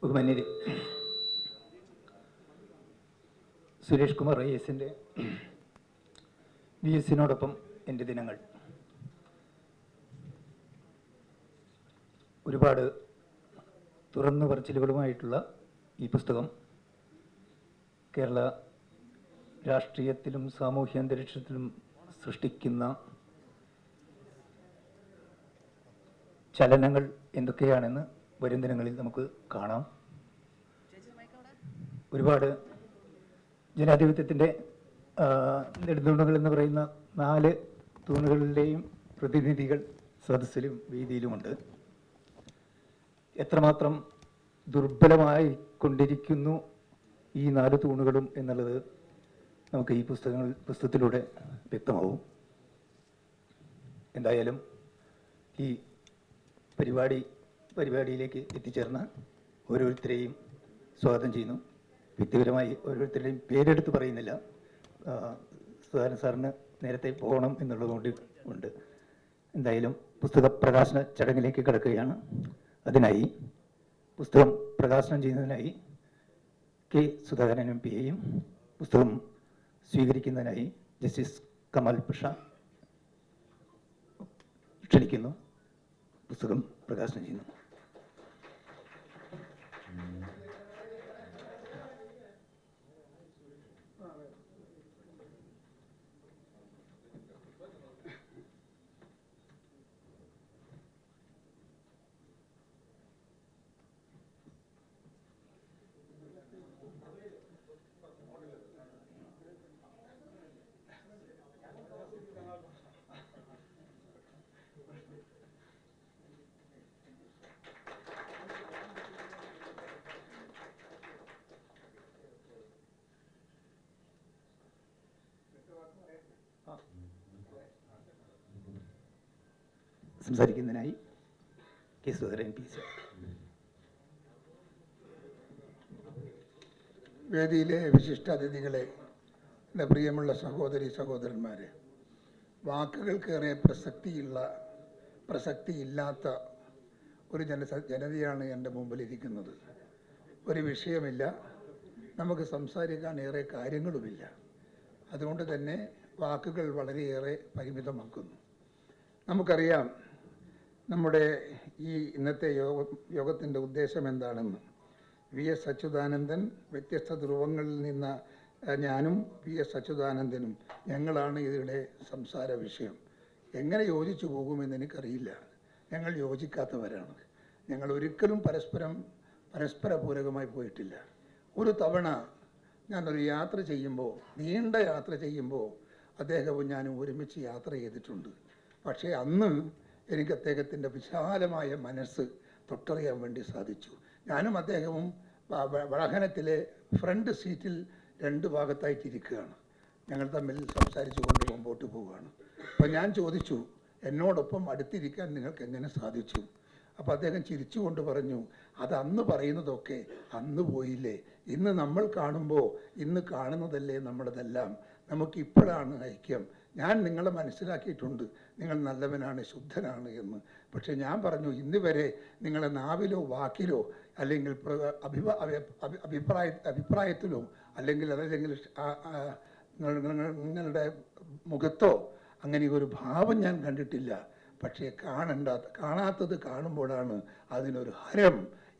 ബഹുമാന്യരെ, സുരേഷ് കുമാർ IAS-ൻ്റെ VS-നോടൊപ്പം എൻ്റെ ദിനങ്ങൾ. ഒരുപാട് തുറന്നു പറച്ചിലുകളുമായിട്ടുള്ള ഈ പുസ്തകം കേരള രാഷ്ട്രീയത്തിലും സാമൂഹ്യ അന്തരീക്ഷത്തിലും സൃഷ്ടിക്കുന്ന ചലനങ്ങൾ എന്തൊക്കെയാണെന്ന് വരും ദിനങ്ങളിൽ നമുക്ക് കാണാം. ഒരുപാട് ജനാധിപത്യത്തിൻ്റെ നെടുന്തൂണുകൾ എന്ന് പറയുന്ന 4 തൂണുകളുടെയും പ്രതിനിധികൾ സദസ്സിലും വേദിയിലുമുണ്ട്. എത്രമാത്രം ദുർബലമായി കൊണ്ടിരിക്കുന്നു ഈ 4 തൂണുകളും എന്നുള്ളത് നമുക്ക് ഈ പുസ്തകത്തിലൂടെ വ്യക്തമാവും. എന്തായാലും ഈ പരിപാടിയിലേക്ക് എത്തിച്ചേർന്ന ഓരോരുത്തരെയും സ്വാഗതം ചെയ്യുന്നു. വ്യക്തിപരമായി ഓരോരുത്തരുടെയും പേരെടുത്ത് പറയുന്നില്ല, സുധാകരൻ സാറിന് നേരത്തെ പോകണം എന്നുള്ളതുകൊണ്ട് ഉണ്ട്. എന്തായാലും പുസ്തക പ്രകാശന ചടങ്ങിലേക്ക് കിടക്കുകയാണ്. അതിനായി പുസ്തകം പ്രകാശനം ചെയ്യുന്നതിനായി കെ സുധാകരൻ MPയെയും പുസ്തകം സ്വീകരിക്കുന്നതിനായി ജസ്റ്റിസ് കമാൽ പഷ ക്ഷണിക്കുന്നു. പുസ്തകം പ്രകാശനം ചെയ്യുന്നു. സംസാരിക്കുന്നതിനായി കെ സുധാകരൻ MP. വേദിയിലെ വിശിഷ്ടാതിഥികളെ, എൻ്റെ പ്രിയമുള്ള സഹോദരി സഹോദരന്മാരെ, വാക്കുകൾക്കേറെ പ്രസക്തിയില്ലാത്ത ഒരു ജനതയാണ് എൻ്റെ മുമ്പിലിരിക്കുന്നത്. ഒരു വിഷയമില്ല, നമുക്ക് സംസാരിക്കാൻ ഏറെ കാര്യങ്ങളുമില്ല. അതുകൊണ്ട് തന്നെ വാക്കുകൾ വളരെയേറെ പരിമിതമാക്കുന്നു. നമുക്കറിയാം നമ്മുടെ ഈ ഇന്നത്തെ യോഗത്തിൻ്റെ ഉദ്ദേശം എന്താണെന്ന്. VS അച്യുതാനന്ദൻ, വ്യത്യസ്ത ധ്രുവങ്ങളിൽ നിന്ന് ഞാനും VS അച്യുതാനന്ദനും ഞങ്ങളാണ് ഇതിയുടെ സംസാര വിഷയം. എങ്ങനെ യോജിച്ചു പോകുമെന്ന് എനിക്കറിയില്ല. ഞങ്ങൾ യോജിക്കാത്തവരാണ്. ഞങ്ങൾ ഒരിക്കലും പരസ്പര പൂരകമായി പോയിട്ടില്ല. ഒരു തവണ ഞാനൊരു യാത്ര ചെയ്യുമ്പോൾ, നീണ്ട യാത്ര ചെയ്യുമ്പോൾ അദ്ദേഹവും ഞാനും ഒരുമിച്ച് യാത്ര ചെയ്തിട്ടുണ്ട്. പക്ഷേ അന്ന് എനിക്ക് അദ്ദേഹത്തിൻ്റെ വിശാലമായ മനസ്സ് തൊട്ടറിയാൻ വേണ്ടി സാധിച്ചു. ഞാനും അദ്ദേഹവും വാഹനത്തിലെ ഫ്രണ്ട് സീറ്റിൽ 2 ഭാഗത്തായിട്ടിരിക്കുകയാണ്. ഞങ്ങൾ തമ്മിൽ സംസാരിച്ചു കൊണ്ട് മുമ്പോട്ട് പോവുകയാണ്. അപ്പോൾ ഞാൻ ചോദിച്ചു, എന്നോടൊപ്പം അടുത്തിരിക്കാൻ നിങ്ങൾക്ക് എങ്ങനെ സാധിച്ചു? അപ്പോൾ അദ്ദേഹം ചിരിച്ചുകൊണ്ട് പറഞ്ഞു, അത് അന്ന് പറയുന്നതൊക്കെ അന്ന് പോയില്ലേ, ഇന്ന് നമ്മൾ കാണുമ്പോൾ ഇന്ന് കാണുന്നതല്ലേ നമ്മുടേതെല്ലാം, നമുക്കിപ്പോഴാണ് ഐക്യം. ഞാൻ നിങ്ങളെ മനസ്സിലാക്കിയിട്ടുണ്ട്, നിങ്ങൾ നല്ലവനാണ്, ശുദ്ധനാണ് എന്ന്. പക്ഷേ ഞാൻ പറഞ്ഞു, ഇന്ന് വരെ നിങ്ങളുടെ നാവിലോ വാക്കിലോ അല്ലെങ്കിൽ അഭിപ്രായത്തിലോ അല്ലെങ്കിൽ നിങ്ങളുടെ മുഖത്തോ അങ്ങനെ ഒരു ഭാവം ഞാൻ കണ്ടിട്ടില്ല. പക്ഷേ കാണാത്തത് കാണുമ്പോഴാണ് അതിനൊരു ഹരം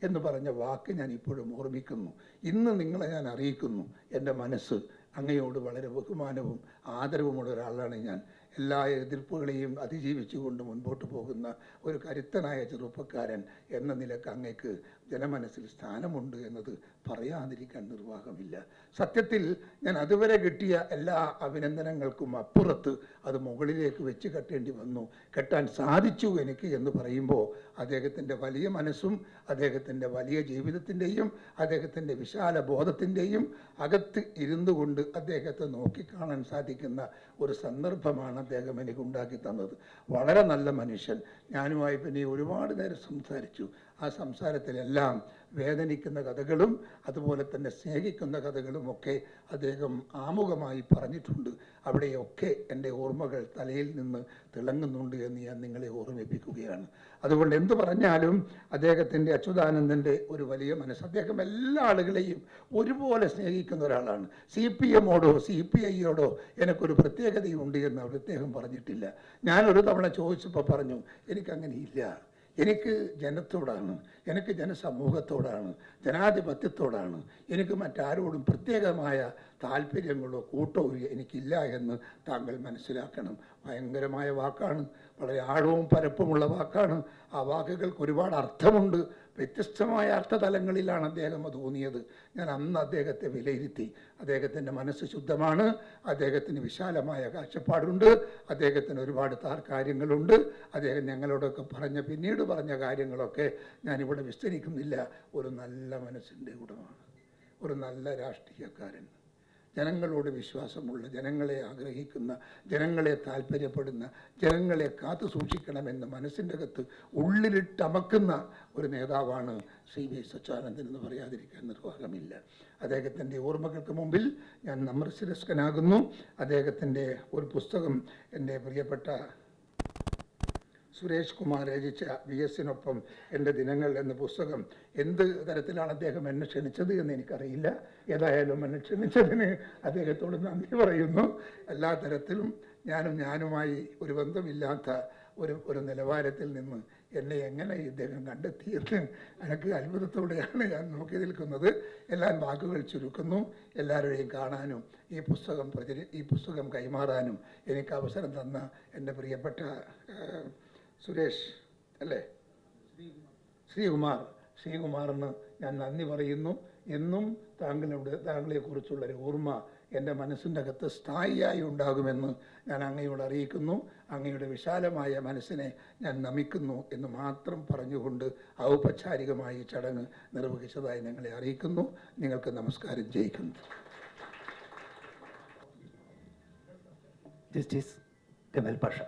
എന്ന് പറഞ്ഞ വാക്ക് ഞാൻ ഇപ്പോഴും ഓർമ്മിക്കുന്നു. ഇന്ന് നിങ്ങളെ ഞാൻ അറിയിക്കുന്നു, എൻ്റെ മനസ്സ് അങ്ങയോട് വളരെ ബഹുമാനവും ആദരവുമുള്ള ഒരാളാണ് ഞാൻ. എല്ലാ എതിർപ്പുകളെയും അതിജീവിച്ചുകൊണ്ട് മുൻപോട്ട് പോകുന്ന ഒരു കരുത്തനായ ചെറുപ്പക്കാരൻ എന്ന നിലക്ക് അങ്ങേക്ക് ജനമനസ്സിൽ സ്ഥാനമുണ്ട് എന്നത് പറയാതിരിക്കാൻ നിർവാഹമില്ല. സത്യത്തിൽ ഞാൻ അതുവരെ കിട്ടിയ എല്ലാ അഭിനന്ദനങ്ങൾക്കും അപ്പുറത്ത് അത് മുകളിലേക്ക് വെച്ച് കെട്ടേണ്ടി വന്നു. കെട്ടാൻ സാധിച്ചു എനിക്ക് എന്ന് പറയുമ്പോൾ അദ്ദേഹത്തിൻ്റെ വലിയ മനസ്സും അദ്ദേഹത്തിൻ്റെ വലിയ ജീവിതത്തിൻ്റെയും അദ്ദേഹത്തിൻ്റെ വിശാല ബോധത്തിൻ്റെയും അകത്ത് ഇരുന്നു കൊണ്ട് അദ്ദേഹത്തെ നോക്കിക്കാണാൻ സാധിക്കുന്ന ഒരു സന്ദർഭമാണ് അദ്ദേഹം എനിക്ക് ഉണ്ടാക്കി തന്നത്. വളരെ നല്ല മനുഷ്യൻ. ഞാനുമായി പിന്നെ ഒരുപാട് നേരം സംസാരിച്ചു. ആ സംസാരത്തിലെല്ലാം വേദനിക്കുന്ന കഥകളും അതുപോലെ തന്നെ സ്നേഹിക്കുന്ന കഥകളുമൊക്കെ അദ്ദേഹം ആമുഖമായി പറഞ്ഞിട്ടുണ്ട്. അവിടെയൊക്കെ എൻ്റെ ഓർമ്മകൾ തലയിൽ നിന്ന് തിളങ്ങുന്നുണ്ട് എന്ന് ഞാൻ നിങ്ങളെ ഓർമ്മിപ്പിക്കുകയാണ്. അതുകൊണ്ട് എന്തു പറഞ്ഞാലും അദ്ദേഹത്തിൻ്റെ അച്യുതാനന്ദൻ്റെ ഒരു വലിയ മനസ്സ്. അദ്ദേഹം എല്ലാ ആളുകളെയും ഒരുപോലെ സ്നേഹിക്കുന്ന ഒരാളാണ്. CPM-ഓടോ CPI-യോടോ എനിക്കൊരു പ്രത്യേകതയുണ്ട് എന്ന് അദ്ദേഹം പറഞ്ഞിട്ടില്ല. ഞാനൊരു തവണ ചോദിച്ചപ്പോൾ പറഞ്ഞു, എനിക്കങ്ങനെയില്ല, എനിക്ക് ജനത്തോടാണ്, എനിക്ക് ജനസമൂഹത്തോടാണ്, ജനാധിപത്യത്തോടാണ്, എനിക്ക് മറ്റാരോടും പ്രത്യേകമായ താല്പര്യങ്ങളോ കൂട്ടോ എനിക്കില്ല എന്ന് താങ്കൾ മനസ്സിലാക്കണം. ഭയങ്കരമായ വാക്കാണ്, വളരെ ആഴവും പരപ്പുമുള്ള വാക്കാണ്. ആ വാക്കുകൾക്ക് ഒരുപാട് അർത്ഥമുണ്ട്. വ്യത്യസ്തമായ അർത്ഥതലങ്ങളിലാണ് അദ്ദേഹം അത് ഊന്നിയത്. ഞാൻ അന്ന് അദ്ദേഹത്തെ വിലയിരുത്തി. അദ്ദേഹത്തിൻ്റെ മനസ്സ് ശുദ്ധമാണ്, അദ്ദേഹത്തിന് വിശാലമായ കാഴ്ചപ്പാടുണ്ട്, അദ്ദേഹത്തിന് ഒരുപാട് കാര്യങ്ങളുണ്ട്. അദ്ദേഹം ഞങ്ങളോടൊക്കെ പിന്നീട് പറഞ്ഞ കാര്യങ്ങളൊക്കെ ഞാനിവിടെ വിസ്തരിക്കുന്നില്ല. ഒരു നല്ല മനസ്സിൻ്റെ ഉടമയാണ്, ഒരു നല്ല രാഷ്ട്രീയക്കാരൻ, ജനങ്ങളോട് വിശ്വാസമുള്ള, ജനങ്ങളെ ആഗ്രഹിക്കുന്ന, ജനങ്ങളെ താല്പര്യപ്പെടുന്ന, ജനങ്ങളെ കാത്തു സൂക്ഷിക്കണമെന്ന് മനസ്സിൻ്റെ അകത്ത് ഉള്ളിലിട്ടമക്കുന്ന ഒരു നേതാവാണ് CV അച്യുതാനന്ദൻ എന്ന് പറയാതിരിക്കാൻ നിർവാഹമില്ല. അദ്ദേഹത്തിൻ്റെ ഓർമ്മകൾക്ക് മുമ്പിൽ ഞാൻ നമ്രശിരസ്കനാകുന്നു. അദ്ദേഹത്തിൻ്റെ ഒരു പുസ്തകം എൻ്റെ പ്രിയപ്പെട്ട സുരേഷ് കുമാർ രചിച്ച VS-നൊപ്പം എൻ്റെ ദിനങ്ങൾ എന്ന പുസ്തകം, എന്ത് തരത്തിലാണ് അദ്ദേഹം എന്നെ ക്ഷണിച്ചത് എന്ന് എനിക്കറിയില്ല. ഏതായാലും എന്നെ ക്ഷണിച്ചതിന് അദ്ദേഹത്തോട് നന്ദി പറയുന്നു. എല്ലാ തരത്തിലും ഞാനുമായി ഒരു ബന്ധമില്ലാത്ത ഒരു നിലവാരത്തിൽ നിന്ന് എന്നെ എങ്ങനെ ഇദ്ദേഹം കണ്ടെത്തിയെന്ന് എനിക്ക് അത്ഭുതത്തോടെയാണ് ഞാൻ നോക്കി നിൽക്കുന്നത്. എല്ലാ വാക്കുകൾ ചുരുക്കുന്നു. എല്ലാവരെയും കാണാനും ഈ പുസ്തകം കൈമാറാനും എനിക്ക് അവസരം തന്ന എൻ്റെ പ്രിയപ്പെട്ട സുരേഷ് അല്ലേ, ശ്രീകുമാറിന് ഞാൻ നന്ദി പറയുന്നു. എന്നും താങ്കളെക്കുറിച്ചുള്ളൊരു ഓർമ്മ എൻ്റെ മനസ്സിൻ്റെ അകത്ത് സ്ഥായിയായി ഉണ്ടാകുമെന്ന് ഞാൻ അങ്ങയോട് അറിയിക്കുന്നു. അങ്ങയുടെ വിശാലമായ മനസ്സിനെ ഞാൻ നമിക്കുന്നു എന്ന് മാത്രം പറഞ്ഞുകൊണ്ട് ഔപചാരികമായി ചടങ്ങ് നിർവഹിച്ചതായി ഞങ്ങളെ അറിയിക്കുന്നു. നിങ്ങൾക്ക് നമസ്കാരം ചെയ്യിക്കുന്നു. ജസ്റ്റിസ് കമൽ പാഷ.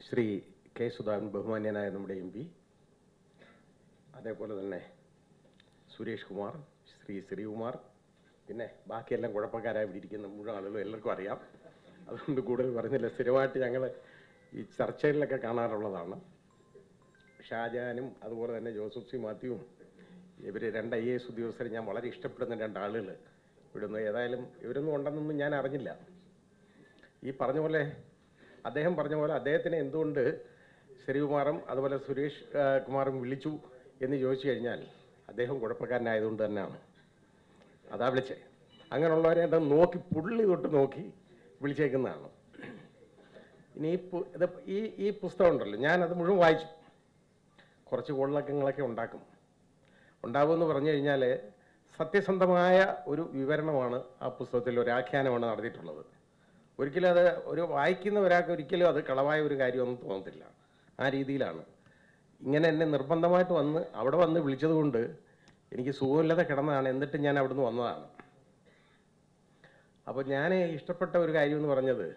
ശ്രീ K. സുധാകരൻ, ബഹുമാന്യനായ നമ്മുടെ MP, അതേപോലെ തന്നെ സുരേഷ് കുമാർ, ശ്രീകുമാർ, പിന്നെ ബാക്കിയെല്ലാം കുഴപ്പക്കാരായി ഇരിക്കുന്ന മുഴുവൻ ആളുകളും എല്ലാവർക്കും അറിയാം. അതുകൊണ്ട് കൂടുതൽ പറഞ്ഞില്ല. സ്ഥിരമായിട്ട് ഞങ്ങൾ ഈ ചർച്ചകളിലൊക്കെ കാണാറുള്ളതാണ്. ഷാജഹാനും അതുപോലെ തന്നെ ജോസഫ് C. മാത്യുവും ഇവർ 2 IAS ഉദ്യോഗസ്ഥരെ ഞാൻ വളരെ ഇഷ്ടപ്പെടുന്ന 2 ആളുകൾ ഇവിടുന്ന്. ഏതായാലും ഇവരൊന്നും ഉണ്ടെന്നൊന്നും ഞാൻ അറിഞ്ഞില്ല. ഈ പറഞ്ഞ പോലെ അദ്ദേഹം പറഞ്ഞ പോലെ അദ്ദേഹത്തിനെ എന്തുകൊണ്ട് ശ്രീകുമാറും അതുപോലെ സുരേഷ് കുമാറും വിളിച്ചു എന്ന് ചോദിച്ചു കഴിഞ്ഞാൽ അദ്ദേഹം കുഴപ്പക്കാരനായതുകൊണ്ട് തന്നെയാണ്. അതാ വിളിച്ചേ. അങ്ങനെയുള്ളവരെ എന്താ നോക്കി പുള്ളി തൊട്ട് നോക്കി വിളിച്ചേക്കുന്നതാണ്. ഇനി ഈ പുസ്തകം ഉണ്ടല്ലോ, ഞാനത് മുഴുവൻ വായിച്ചു. കുറച്ച് കൊള്ളക്കങ്ങളൊക്കെ ഉണ്ടാകുമെന്ന് പറഞ്ഞു കഴിഞ്ഞാൽ സത്യസന്ധമായ ഒരു വിവരണമാണ് ആ പുസ്തകത്തിൽ, ഒരു ആഖ്യാനമാണ് നടത്തിയിട്ടുള്ളത്. ഒരിക്കലും അത് വായിക്കുന്ന ഒരാൾക്ക് ഒരിക്കലും അത് കളവായ ഒരു കാര്യമൊന്നും തോന്നത്തില്ല. ആ രീതിയിലാണ്. ഇങ്ങനെ എന്നെ നിർബന്ധമായിട്ട് അവിടെ വന്ന് വിളിച്ചതുകൊണ്ട് എനിക്ക് സുഖമില്ലാതെ കിടന്നതാണ്. എന്നിട്ട് ഞാൻ അവിടുന്ന് വന്നതാണ്. അപ്പോൾ ഞാൻ ഇഷ്ടപ്പെട്ട ഒരു കാര്യം എന്ന് പറഞ്ഞത്,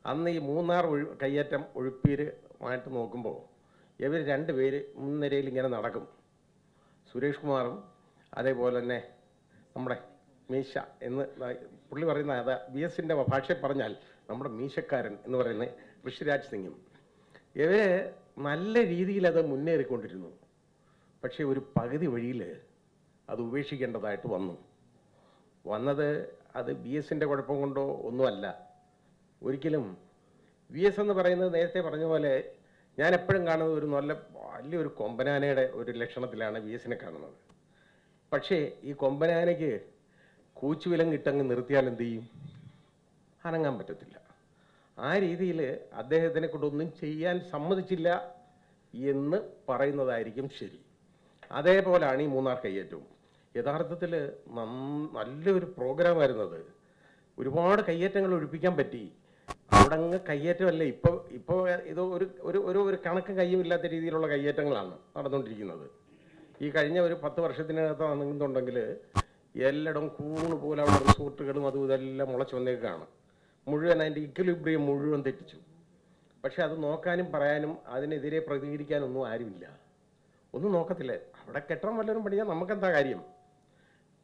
അന്ന് ഈ മൂന്നാർ കയ്യേറ്റം ഒഴുപ്പീരുമായിട്ട് നോക്കുമ്പോൾ ഇവർ 2 പേര് മുൻനിരയിൽ ഇങ്ങനെ നടക്കും. സുരേഷ് കുമാറും അതേപോലെ തന്നെ നമ്മുടെ മീശ എന്ന് പുള്ളി പറയുന്ന, അത് VS-ൻ്റെ ഭാഷയിൽ പറഞ്ഞാൽ നമ്മുടെ മീശക്കാരൻ എന്ന് പറയുന്ന ഋഷിരാജ് സിംഗും, ഇവർ നല്ല രീതിയിൽ അത് മുന്നേറിക്കൊണ്ടിരുന്നു. പക്ഷേ ഒരു പകുതി വഴിയിൽ അത് ഉപേക്ഷിക്കേണ്ടതായിട്ട് വന്നത് അത് VS-ൻ്റെ കുഴപ്പം കൊണ്ടോ ഒന്നുമല്ല. ഒരിക്കലും VS എന്ന് പറയുന്നത് നേരത്തെ പറഞ്ഞ പോലെ ഞാൻ എപ്പോഴും കാണുന്നത് ഒരു വലിയൊരു കൊമ്പനാനയുടെ ഒരു ലക്ഷണത്തിലാണ് VS-നെ കാണുന്നത്. പക്ഷേ ഈ കൊമ്പനാനയ്ക്ക് കൂച്ചുവിലം കിട്ടങ്ങ് നിർത്തിയാൽ എന്ത് ചെയ്യും? അനങ്ങാൻ പറ്റത്തില്ല. ആ രീതിയിൽ അദ്ദേഹത്തിനെ കൊണ്ടൊന്നും ചെയ്യാൻ സമ്മതിച്ചില്ല എന്ന് പറയുന്നതായിരിക്കും ശരി. അതേപോലെയാണ് ഈ മൂന്നാർ കയ്യേറ്റവും. യഥാർത്ഥത്തിൽ നല്ലൊരു പ്രോഗ്രാമായിരുന്നത്. ഒരുപാട് കയ്യേറ്റങ്ങൾ ഒഴിപ്പിക്കാൻ പറ്റി. അവിടെ അങ്ങ് കയ്യേറ്റമല്ലേ ഇപ്പോൾ ഇത് ഒരു ഒരു ഒരു ഒരു കണക്ക് കയ്യും ഇല്ലാത്ത രീതിയിലുള്ള കയ്യേറ്റങ്ങളാണ് നടന്നുകൊണ്ടിരിക്കുന്നത്. ഈ കഴിഞ്ഞ ഒരു 10 വർഷത്തിനകത്ത് വന്നിട്ടുണ്ടെങ്കിൽ എല്ലായിടവും കൂണ് പോലെ അവിടെ റിസോർട്ടുകളും അതും ഇതെല്ലാം മുളച്ചു വന്നേക്കാണ്. മുഴുവൻ അതിൻ്റെ ഇക്വിലിബ്രിയം മുഴുവൻ തെറ്റിച്ചു. പക്ഷെ അത് നോക്കാനും പറയാനും അതിനെതിരെ പ്രതികരിക്കാനൊന്നും ആരുമില്ല, ഒന്നും നോക്കത്തില്ല. അവിടെ കെട്ടണം വല്ലവരും പണിയാൽ നമുക്കെന്താ കാര്യം?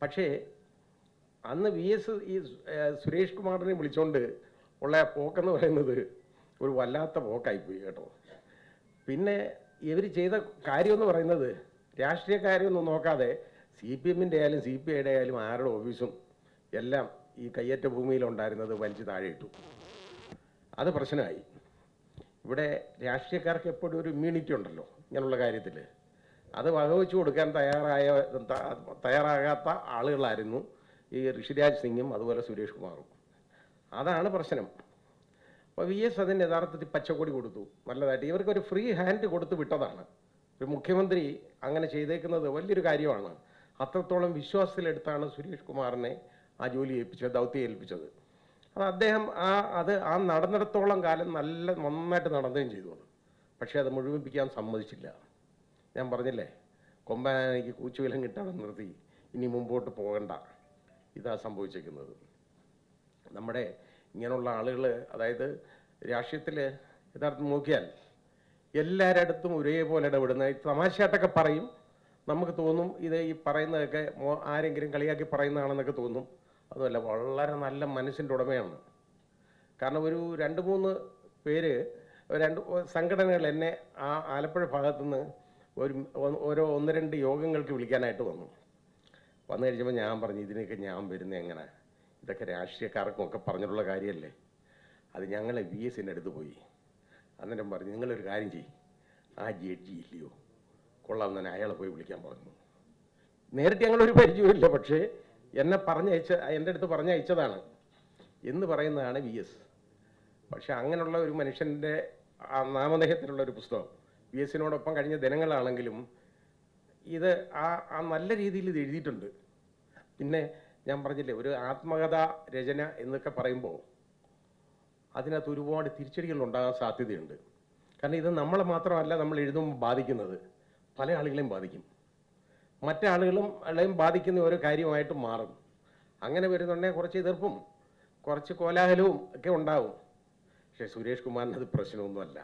പക്ഷേ അന്ന് VS ഈ സുരേഷ് കുമാറിനെ വിളിച്ചുകൊണ്ട് ഉള്ള പോക്കെന്ന് പറയുന്നത് ഒരു വല്ലാത്ത പോക്കായിപ്പോയി കേട്ടോ. പിന്നെ ഇവർ ചെയ്ത കാര്യമെന്ന് പറയുന്നത് രാഷ്ട്രീയ കാര്യമൊന്നും നോക്കാതെ CPM-ൻ്റെ ആയാലും CPI-യുടെ ആയാലും ആരുടെ ഓഫീസും എല്ലാം ഈ കയ്യേറ്റ ഭൂമിയിലുണ്ടായിരുന്നത് വലിച്ചു താഴെ ഇട്ടു. അത് പ്രശ്നമായി. ഇവിടെ രാഷ്ട്രീയക്കാർക്ക് എപ്പോഴും ഒരു ഇമ്മ്യൂണിറ്റി ഉണ്ടല്ലോ ഇങ്ങനെയുള്ള കാര്യത്തിൽ. അത് വകവെച്ച് കൊടുക്കാൻ തയ്യാറാകാത്ത ആളുകളായിരുന്നു ഈ ഋഷിരാജ് സിംഗും അതുപോലെ സുരേഷ് കുമാറും. അതാണ് പ്രശ്നം. അപ്പോൾ VS അതിന് യഥാർത്ഥത്തിൽ പച്ചക്കൊടി കൊടുത്തു, നല്ലതായിട്ട്. ഇവർക്കൊരു ഫ്രീ ഹാൻഡ് കൊടുത്ത് വിട്ടതാണ്. ഒരു മുഖ്യമന്ത്രി അങ്ങനെ ചെയ്തേക്കുന്നത് വലിയൊരു കാര്യമാണ്. അത്രത്തോളം വിശ്വാസത്തിലെടുത്താണ് സുരേഷ് കുമാറിനെ ആ ജോലി ഏൽപ്പിച്ചത്, ദൗത്യം ഏൽപ്പിച്ചത്. അത് അദ്ദേഹം ആ നടന്നിടത്തോളം കാലം നന്നായിട്ട് നടന്നുകയും ചെയ്തു. പക്ഷേ അത് മുഴുമിപ്പിക്കാൻ സമ്മതിച്ചില്ല. ഞാൻ പറഞ്ഞില്ലേ, കൊമ്പാനയ്ക്ക് കൂച്ചുവിലം കിട്ടാതെ നിർത്തി, ഇനി മുമ്പോട്ട് പോകണ്ട. ഇതാ സംഭവിച്ചിരിക്കുന്നത്. നമ്മുടെ ഇങ്ങനെയുള്ള ആളുകൾ, അതായത് രാഷ്ട്രീയത്തിൽ യഥാർത്ഥം നോക്കിയാൽ എല്ലാവരുടെ അടുത്തും ഒരേപോലെ ഇടപെടുന്ന, തമാശയായിട്ടൊക്കെ പറയും. നമുക്ക് തോന്നും ഇത് ഈ പറയുന്നതൊക്കെ ആരെങ്കിലും കളിയാക്കി പറയുന്നതാണെന്നൊക്കെ തോന്നും. അതുമല്ല, വളരെ നല്ല മനസ്സിൻ്റെ ഉടമയാണ്. കാരണം ഒരു 2-3 പേര്, 2 സംഘടനകൾ എന്നെ ആ ആലപ്പുഴ ഭാഗത്തുനിന്ന് ഓരോ 1-2 യോഗങ്ങൾക്ക് വിളിക്കാനായിട്ട് വന്നു കഴിഞ്ഞപ്പോൾ ഞാൻ പറഞ്ഞു, ഇതിനൊക്കെ ഞാൻ വരുന്നത് എങ്ങനെ? ഇതൊക്കെ രാഷ്ട്രീയക്കാർക്കും ഒക്കെ പറഞ്ഞിട്ടുള്ള കാര്യമല്ലേ. അത് ഞങ്ങളെ VS-ൻ്റെ അടുത്ത് പോയി. അന്നേരം പറഞ്ഞു, നിങ്ങളൊരു കാര്യം ചെയ്യും, ആ ജഡ്ജി ഇല്ലയോ, കൊള്ളാം തന്നെ, അയാളെ പോയി വിളിക്കാൻ പറഞ്ഞു. നേരിട്ട് ഞങ്ങളൊരു പരിചയമില്ല, പക്ഷേ എൻ്റെ അടുത്ത് പറഞ്ഞയച്ചതാണ് എന്ന് പറയുന്നതാണ് VS. പക്ഷെ അങ്ങനെയുള്ള ഒരു മനുഷ്യൻ്റെ ആ നാമധേയത്തിലുള്ള ഒരു പുസ്തകം VS-നോടൊപ്പം കഴിഞ്ഞ ദിനങ്ങളാണെങ്കിലും ഇത് ആ നല്ല രീതിയിൽ ഇത് എഴുതിയിട്ടുണ്ട്. പിന്നെ ഞാൻ പറഞ്ഞില്ലേ, ഒരു ആത്മകഥാ രചന എന്നൊക്കെ പറയുമ്പോൾ അതിനകത്ത് ഒരുപാട് തിരിച്ചടികൾ ഉണ്ടാകാൻ സാധ്യതയുണ്ട്. കാരണം ഇത് നമ്മളെ മാത്രമല്ല നമ്മൾ എഴുതുമ്പോൾ ബാധിക്കുന്നത്, പല ആളുകളെയും ബാധിക്കും. മറ്റാളുകളെയും ബാധിക്കുന്ന ഓരോ കാര്യമായിട്ട് മാറും. അങ്ങനെ വരുന്നുണ്ടെങ്കിൽ കുറച്ച് എതിർപ്പും കുറച്ച് കോലാഹലവും ഒക്കെ ഉണ്ടാവും. പക്ഷേ സുരേഷ് കുമാറിന് അത് പ്രശ്നമൊന്നുമല്ല.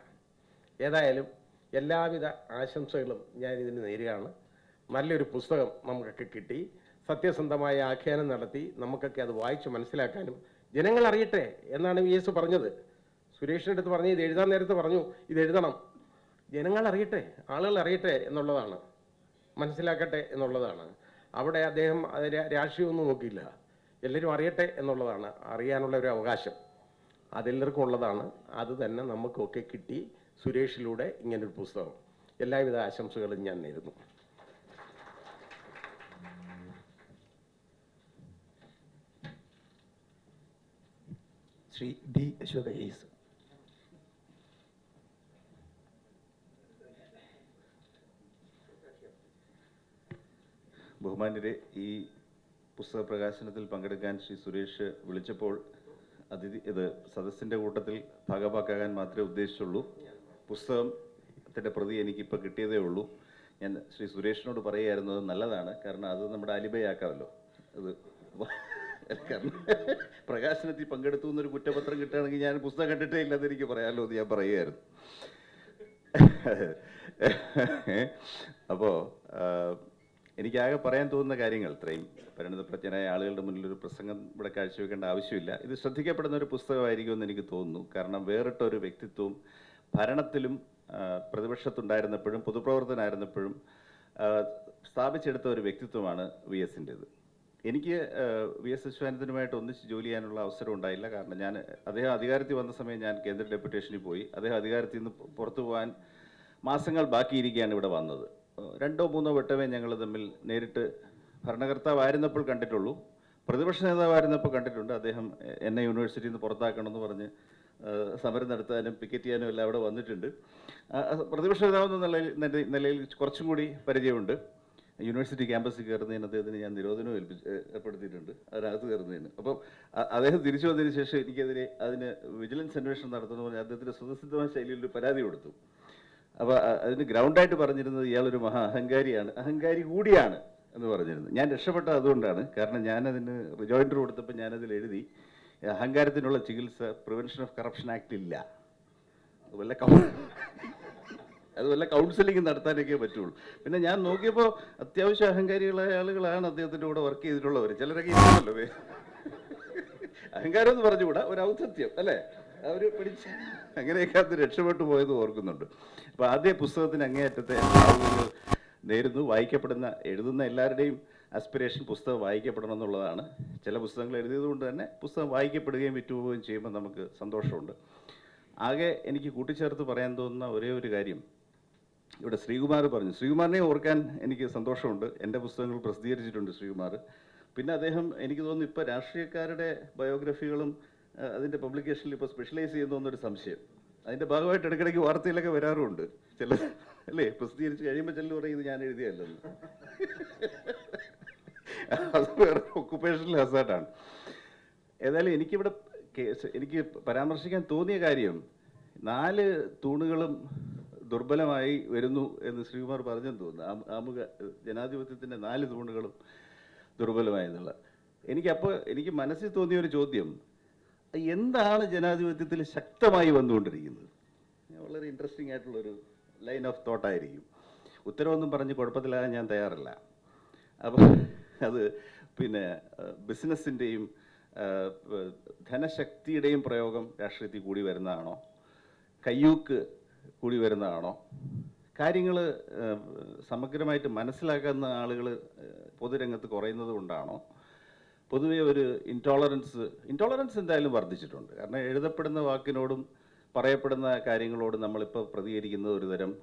ഏതായാലും എല്ലാവിധ ആശംസകളും ഞാൻ ഇതിന് നേരുകയാണ്. നല്ലൊരു പുസ്തകം നമുക്കൊക്കെ കിട്ടി, സത്യസന്ധമായ ആഖ്യാനം നടത്തി നമുക്കൊക്കെ അത് വായിച്ച് മനസ്സിലാക്കാനും ജനങ്ങൾ അറിയട്ടെ എന്നാണ് VS പറഞ്ഞത്. സുരേഷിൻ്റെ അടുത്ത് പറഞ്ഞു, ഇത് എഴുതാൻ നേരത്തെ പറഞ്ഞു ഇത് എഴുതണം, ജനങ്ങൾ അറിയട്ടെ, ആളുകൾ അറിയട്ടെ എന്നുള്ളതാണ്, മനസ്സിലാക്കട്ടെ എന്നുള്ളതാണ്. അവിടെ അദ്ദേഹം രാഷ്ട്രീയമൊന്നും നോക്കിയില്ല, എല്ലാവരും അറിയട്ടെ എന്നുള്ളതാണ്. അറിയാനുള്ള ഒരു അവകാശം അതെല്ലാവർക്കും ഉള്ളതാണ്. അത് തന്നെ നമുക്കൊക്കെ കിട്ടി സുരേഷിലൂടെ ഇങ്ങനൊരു പുസ്തകം. എല്ലാവിധ ആശംസകളും ഞാൻ നേരുന്നു. ശ്രീ D. അശോക AS. ബഹുമാന്യരെ, ഈ പുസ്തക പ്രകാശനത്തിൽ പങ്കെടുക്കാൻ ശ്രീ സുരേഷ് വിളിച്ചപ്പോൾ ഇത് സദസ്സിൻ്റെ കൂട്ടത്തിൽ ഭാഗഭാക്കാകാൻ മാത്രമേ ഉദ്ദേശിച്ചുള്ളൂ. പുസ്തകത്തിൻ്റെ പ്രതി എനിക്കിപ്പോൾ കിട്ടിയതേ ഉള്ളൂ. ഞാൻ ശ്രീ സുരേഷിനോട് പറയുമായിരുന്നു, അത് നല്ലതാണ്, കാരണം അത് നമ്മുടെ അലിബയാക്കാമല്ലോ. അത് കാരണം പ്രകാശനത്തിൽ പങ്കെടുത്തു എന്നൊരു കുറ്റപത്രം കിട്ടുകയാണെങ്കിൽ ഞാൻ പുസ്തകം കണ്ടിട്ടേ ഇല്ലാതെ എനിക്ക് പറയാമല്ലോ എന്ന് ഞാൻ പറയുമായിരുന്നു. അപ്പോൾ എനിക്കാകെ പറയാൻ തോന്നുന്ന കാര്യങ്ങൾ ഇത്രയും. പരിണിതപ്രജ്ഞരായ ആളുകളുടെ മുന്നിൽ ഒരു പ്രസംഗം ഇവിടെ കാഴ്ചവെക്കേണ്ട ആവശ്യമില്ല. ഇത് ശ്രദ്ധിക്കപ്പെടുന്ന ഒരു പുസ്തകമായിരിക്കുമെന്ന് എനിക്ക് തോന്നുന്നു. കാരണം വേറിട്ട ഒരു വ്യക്തിത്വവും ഭരണത്തിലും പ്രതിപക്ഷത്തുണ്ടായിരുന്നപ്പോഴും പൊതുപ്രവർത്തനായിരുന്നപ്പോഴും സ്ഥാപിച്ചെടുത്ത ഒരു വ്യക്തിത്വമാണ് VS-ൻ്റേത്. എനിക്ക് VS അച്യുതാനന്ദനുമായിട്ട് ഒന്നിച്ച് ജോലി ചെയ്യാനുള്ള അവസരം ഉണ്ടായില്ല. കാരണം അദ്ദേഹം അധികാരത്തിൽ വന്ന സമയം ഞാൻ കേന്ദ്ര ഡെപ്യൂട്ടേഷനിൽ പോയി. അദ്ദേഹം അധികാരത്തിൽ നിന്ന് പുറത്തു പോകാൻ മാസങ്ങൾ ബാക്കിയിരിക്കുകയാണ് ഇവിടെ വന്നത്. 2-3 വട്ടമേ ഞങ്ങൾ തമ്മിൽ നേരിട്ട് ഭരണകർത്താവായിരുന്നപ്പോൾ കണ്ടിട്ടുള്ളൂ. പ്രതിപക്ഷ നേതാവായിരുന്നപ്പോൾ കണ്ടിട്ടുണ്ട്. അദ്ദേഹം എന്നെ യൂണിവേഴ്സിറ്റിയിൽ നിന്ന് പുറത്താക്കണമെന്ന് പറഞ്ഞ് സമരം നടത്താനും പിക്കറ്റ് ചെയ്യാനും എല്ലാം അവിടെ വന്നിട്ടുണ്ട്. പ്രതിപക്ഷ നേതാവെന്ന നിലയിൽ കുറച്ചും കൂടി പരിചയമുണ്ട്. യൂണിവേഴ്സിറ്റി ക്യാമ്പസിൽ കയറുന്നതിന് അദ്ദേഹത്തിന് ഞാൻ നിരോധനം ഏർപ്പെടുത്തിയിട്ടുണ്ട് അതിനകത്ത് കയറുന്നതിന്. അപ്പം അദ്ദേഹം തിരിച്ചു വന്നതിന് ശേഷം എനിക്കെതിരെ അതിന് വിജിലൻസ് അന്വേഷണം നടത്തുന്ന പറഞ്ഞാൽ അദ്ദേഹത്തിൻ്റെ സ്വതസിദ്ധമായ ശൈലിയിൽ ഒരു പരാതി കൊടുത്തു. അപ്പോൾ അതിന് ഗ്രൗണ്ടായിട്ട് പറഞ്ഞിരുന്നത് ഇയാളൊരു മഹാ അഹങ്കാരിയാണ്, അഹങ്കാരി കൂടിയാണ് എന്ന് പറഞ്ഞിരുന്നു. ഞാൻ രക്ഷപ്പെട്ടത് അതുകൊണ്ടാണ്. കാരണം ഞാനതിന് റിജോയിൻഡർ കൊടുത്തപ്പോൾ ഞാനതിൽ എഴുതി അഹങ്കാരത്തിനുള്ള ചികിത്സ പ്രിവെൻഷൻ ഓഫ് കറപ്ഷൻ ആക്ട് ഇല്ല, അതുപോലെ കൗൺസിലിംഗ് നടത്താനൊക്കെ പറ്റുള്ളൂ. പിന്നെ ഞാൻ നോക്കിയപ്പോൾ അത്യാവശ്യം അഹങ്കാരികളായ ആളുകളാണ് അദ്ദേഹത്തിൻ്റെ കൂടെ വർക്ക് ചെയ്തിട്ടുള്ളവർ. ചിലരൊക്കെ ഇരിക്കുമല്ലോ, അഹങ്കാരം എന്ന് പറഞ്ഞുകൂടാ, ഒരു ഔദ്ധത്യം അല്ലേ, അവർ പിടിച്ച് അങ്ങനെയൊക്കെ അത് രക്ഷപ്പെട്ടു പോയത് ഓർക്കുന്നുണ്ട്. അപ്പോൾ ആദ്യ പുസ്തകത്തിന് അങ്ങേയറ്റത്തെ നേരുന്നു. വായിക്കപ്പെടുന്ന എഴുതുന്ന എല്ലാവരുടെയും ആസ്പിറേഷൻ പുസ്തകം വായിക്കപ്പെടണം എന്നുള്ളതാണ്. ചില പുസ്തകങ്ങൾ എഴുതിയത് കൊണ്ട് തന്നെ പുസ്തകം വായിക്കപ്പെടുകയും വിറ്റുപോവുകയും ചെയ്യുമ്പോൾ നമുക്ക് സന്തോഷമുണ്ട്. ആകെ എനിക്ക് കൂട്ടിച്ചേർത്ത് പറയാൻ തോന്നുന്ന ഒരേ ഒരു കാര്യം, ഇവിടെ ശ്രീകുമാർ പറഞ്ഞു, ശ്രീകുമാറിനെ ഓർക്കാൻ എനിക്ക് സന്തോഷമുണ്ട്. എൻ്റെ പുസ്തകങ്ങൾ പ്രസിദ്ധീകരിച്ചിട്ടുണ്ട് ശ്രീകുമാർ. പിന്നെ അദ്ദേഹം എനിക്ക് തോന്നുന്നു ഇപ്പോൾ രാഷ്ട്രീയക്കാരുടെ ബയോഗ്രഫികളും അതിൻ്റെ പബ്ലിക്കേഷനിൽ ഇപ്പോൾ സ്പെഷ്യലൈസ് ചെയ്യുന്നു എന്നൊരു സംശയം. അതിൻ്റെ ഭാഗമായിട്ട് ഇടയ്ക്കിടയ്ക്ക് വാർത്തയിലൊക്കെ വരാറുണ്ട് ചില, അല്ലേ, പ്രസിദ്ധീകരിച്ച് കഴിയുമ്പോൾ ചിലർ പറയുന്നത് ഞാൻ എഴുതിയല്ലെന്ന്. അത് വേറെ ഒക്കുപേഷണൽ ഹസാർഡാണ്. ഏതായാലും എനിക്ക് പരാമർശിക്കാൻ തോന്നിയ കാര്യം, 4 തൂണുകളും ദുർബലമായി വരുന്നു എന്ന് ശ്രീകുമാർ പറഞ്ഞെന്ന് തോന്നുന്നു. ആമുഖ ജനാധിപത്യത്തിൻ്റെ 4 തൂണുകളും ദുർബലമായി എന്നുള്ള. എനിക്ക് മനസ്സിൽ തോന്നിയ ഒരു ചോദ്യം, എന്താണ് ജനാധിപത്യത്തിൽ ശക്തമായി വന്നുകൊണ്ടിരിക്കുന്നത്? വളരെ ഇൻട്രസ്റ്റിംഗ് ആയിട്ടുള്ളൊരു ലൈൻ ഓഫ് തോട്ടായിരിക്കും. ഉത്തരവൊന്നും പറഞ്ഞ് കുഴപ്പത്തിലാകാൻ ഞാൻ തയ്യാറല്ല. അപ്പോൾ അത് പിന്നെ ബിസിനസ്സിൻ്റെയും ധനശക്തിയുടെയും പ്രയോഗം രാഷ്ട്രീയത്തിൽ കൂടി വരുന്നതാണോ, കയ്യൂക്ക് കൂടി വരുന്നതാണോ, കാര്യങ്ങൾ സമഗ്രമായിട്ട് മനസ്സിലാക്കുന്ന ആളുകൾ പൊതുരംഗത്ത് കുറയുന്നത് കൊണ്ടാണോ, പൊതുവെ ഒരു ഇൻടോളറൻസ് എന്തായാലും വർദ്ധിച്ചിട്ടുണ്ട്. കാരണം എഴുതപ്പെടുന്ന വാക്കിനോടും പറയപ്പെടുന്ന കാര്യങ്ങളോടും നമ്മളിപ്പോൾ പ്രതികരിക്കുന്നത് ഒരു തരം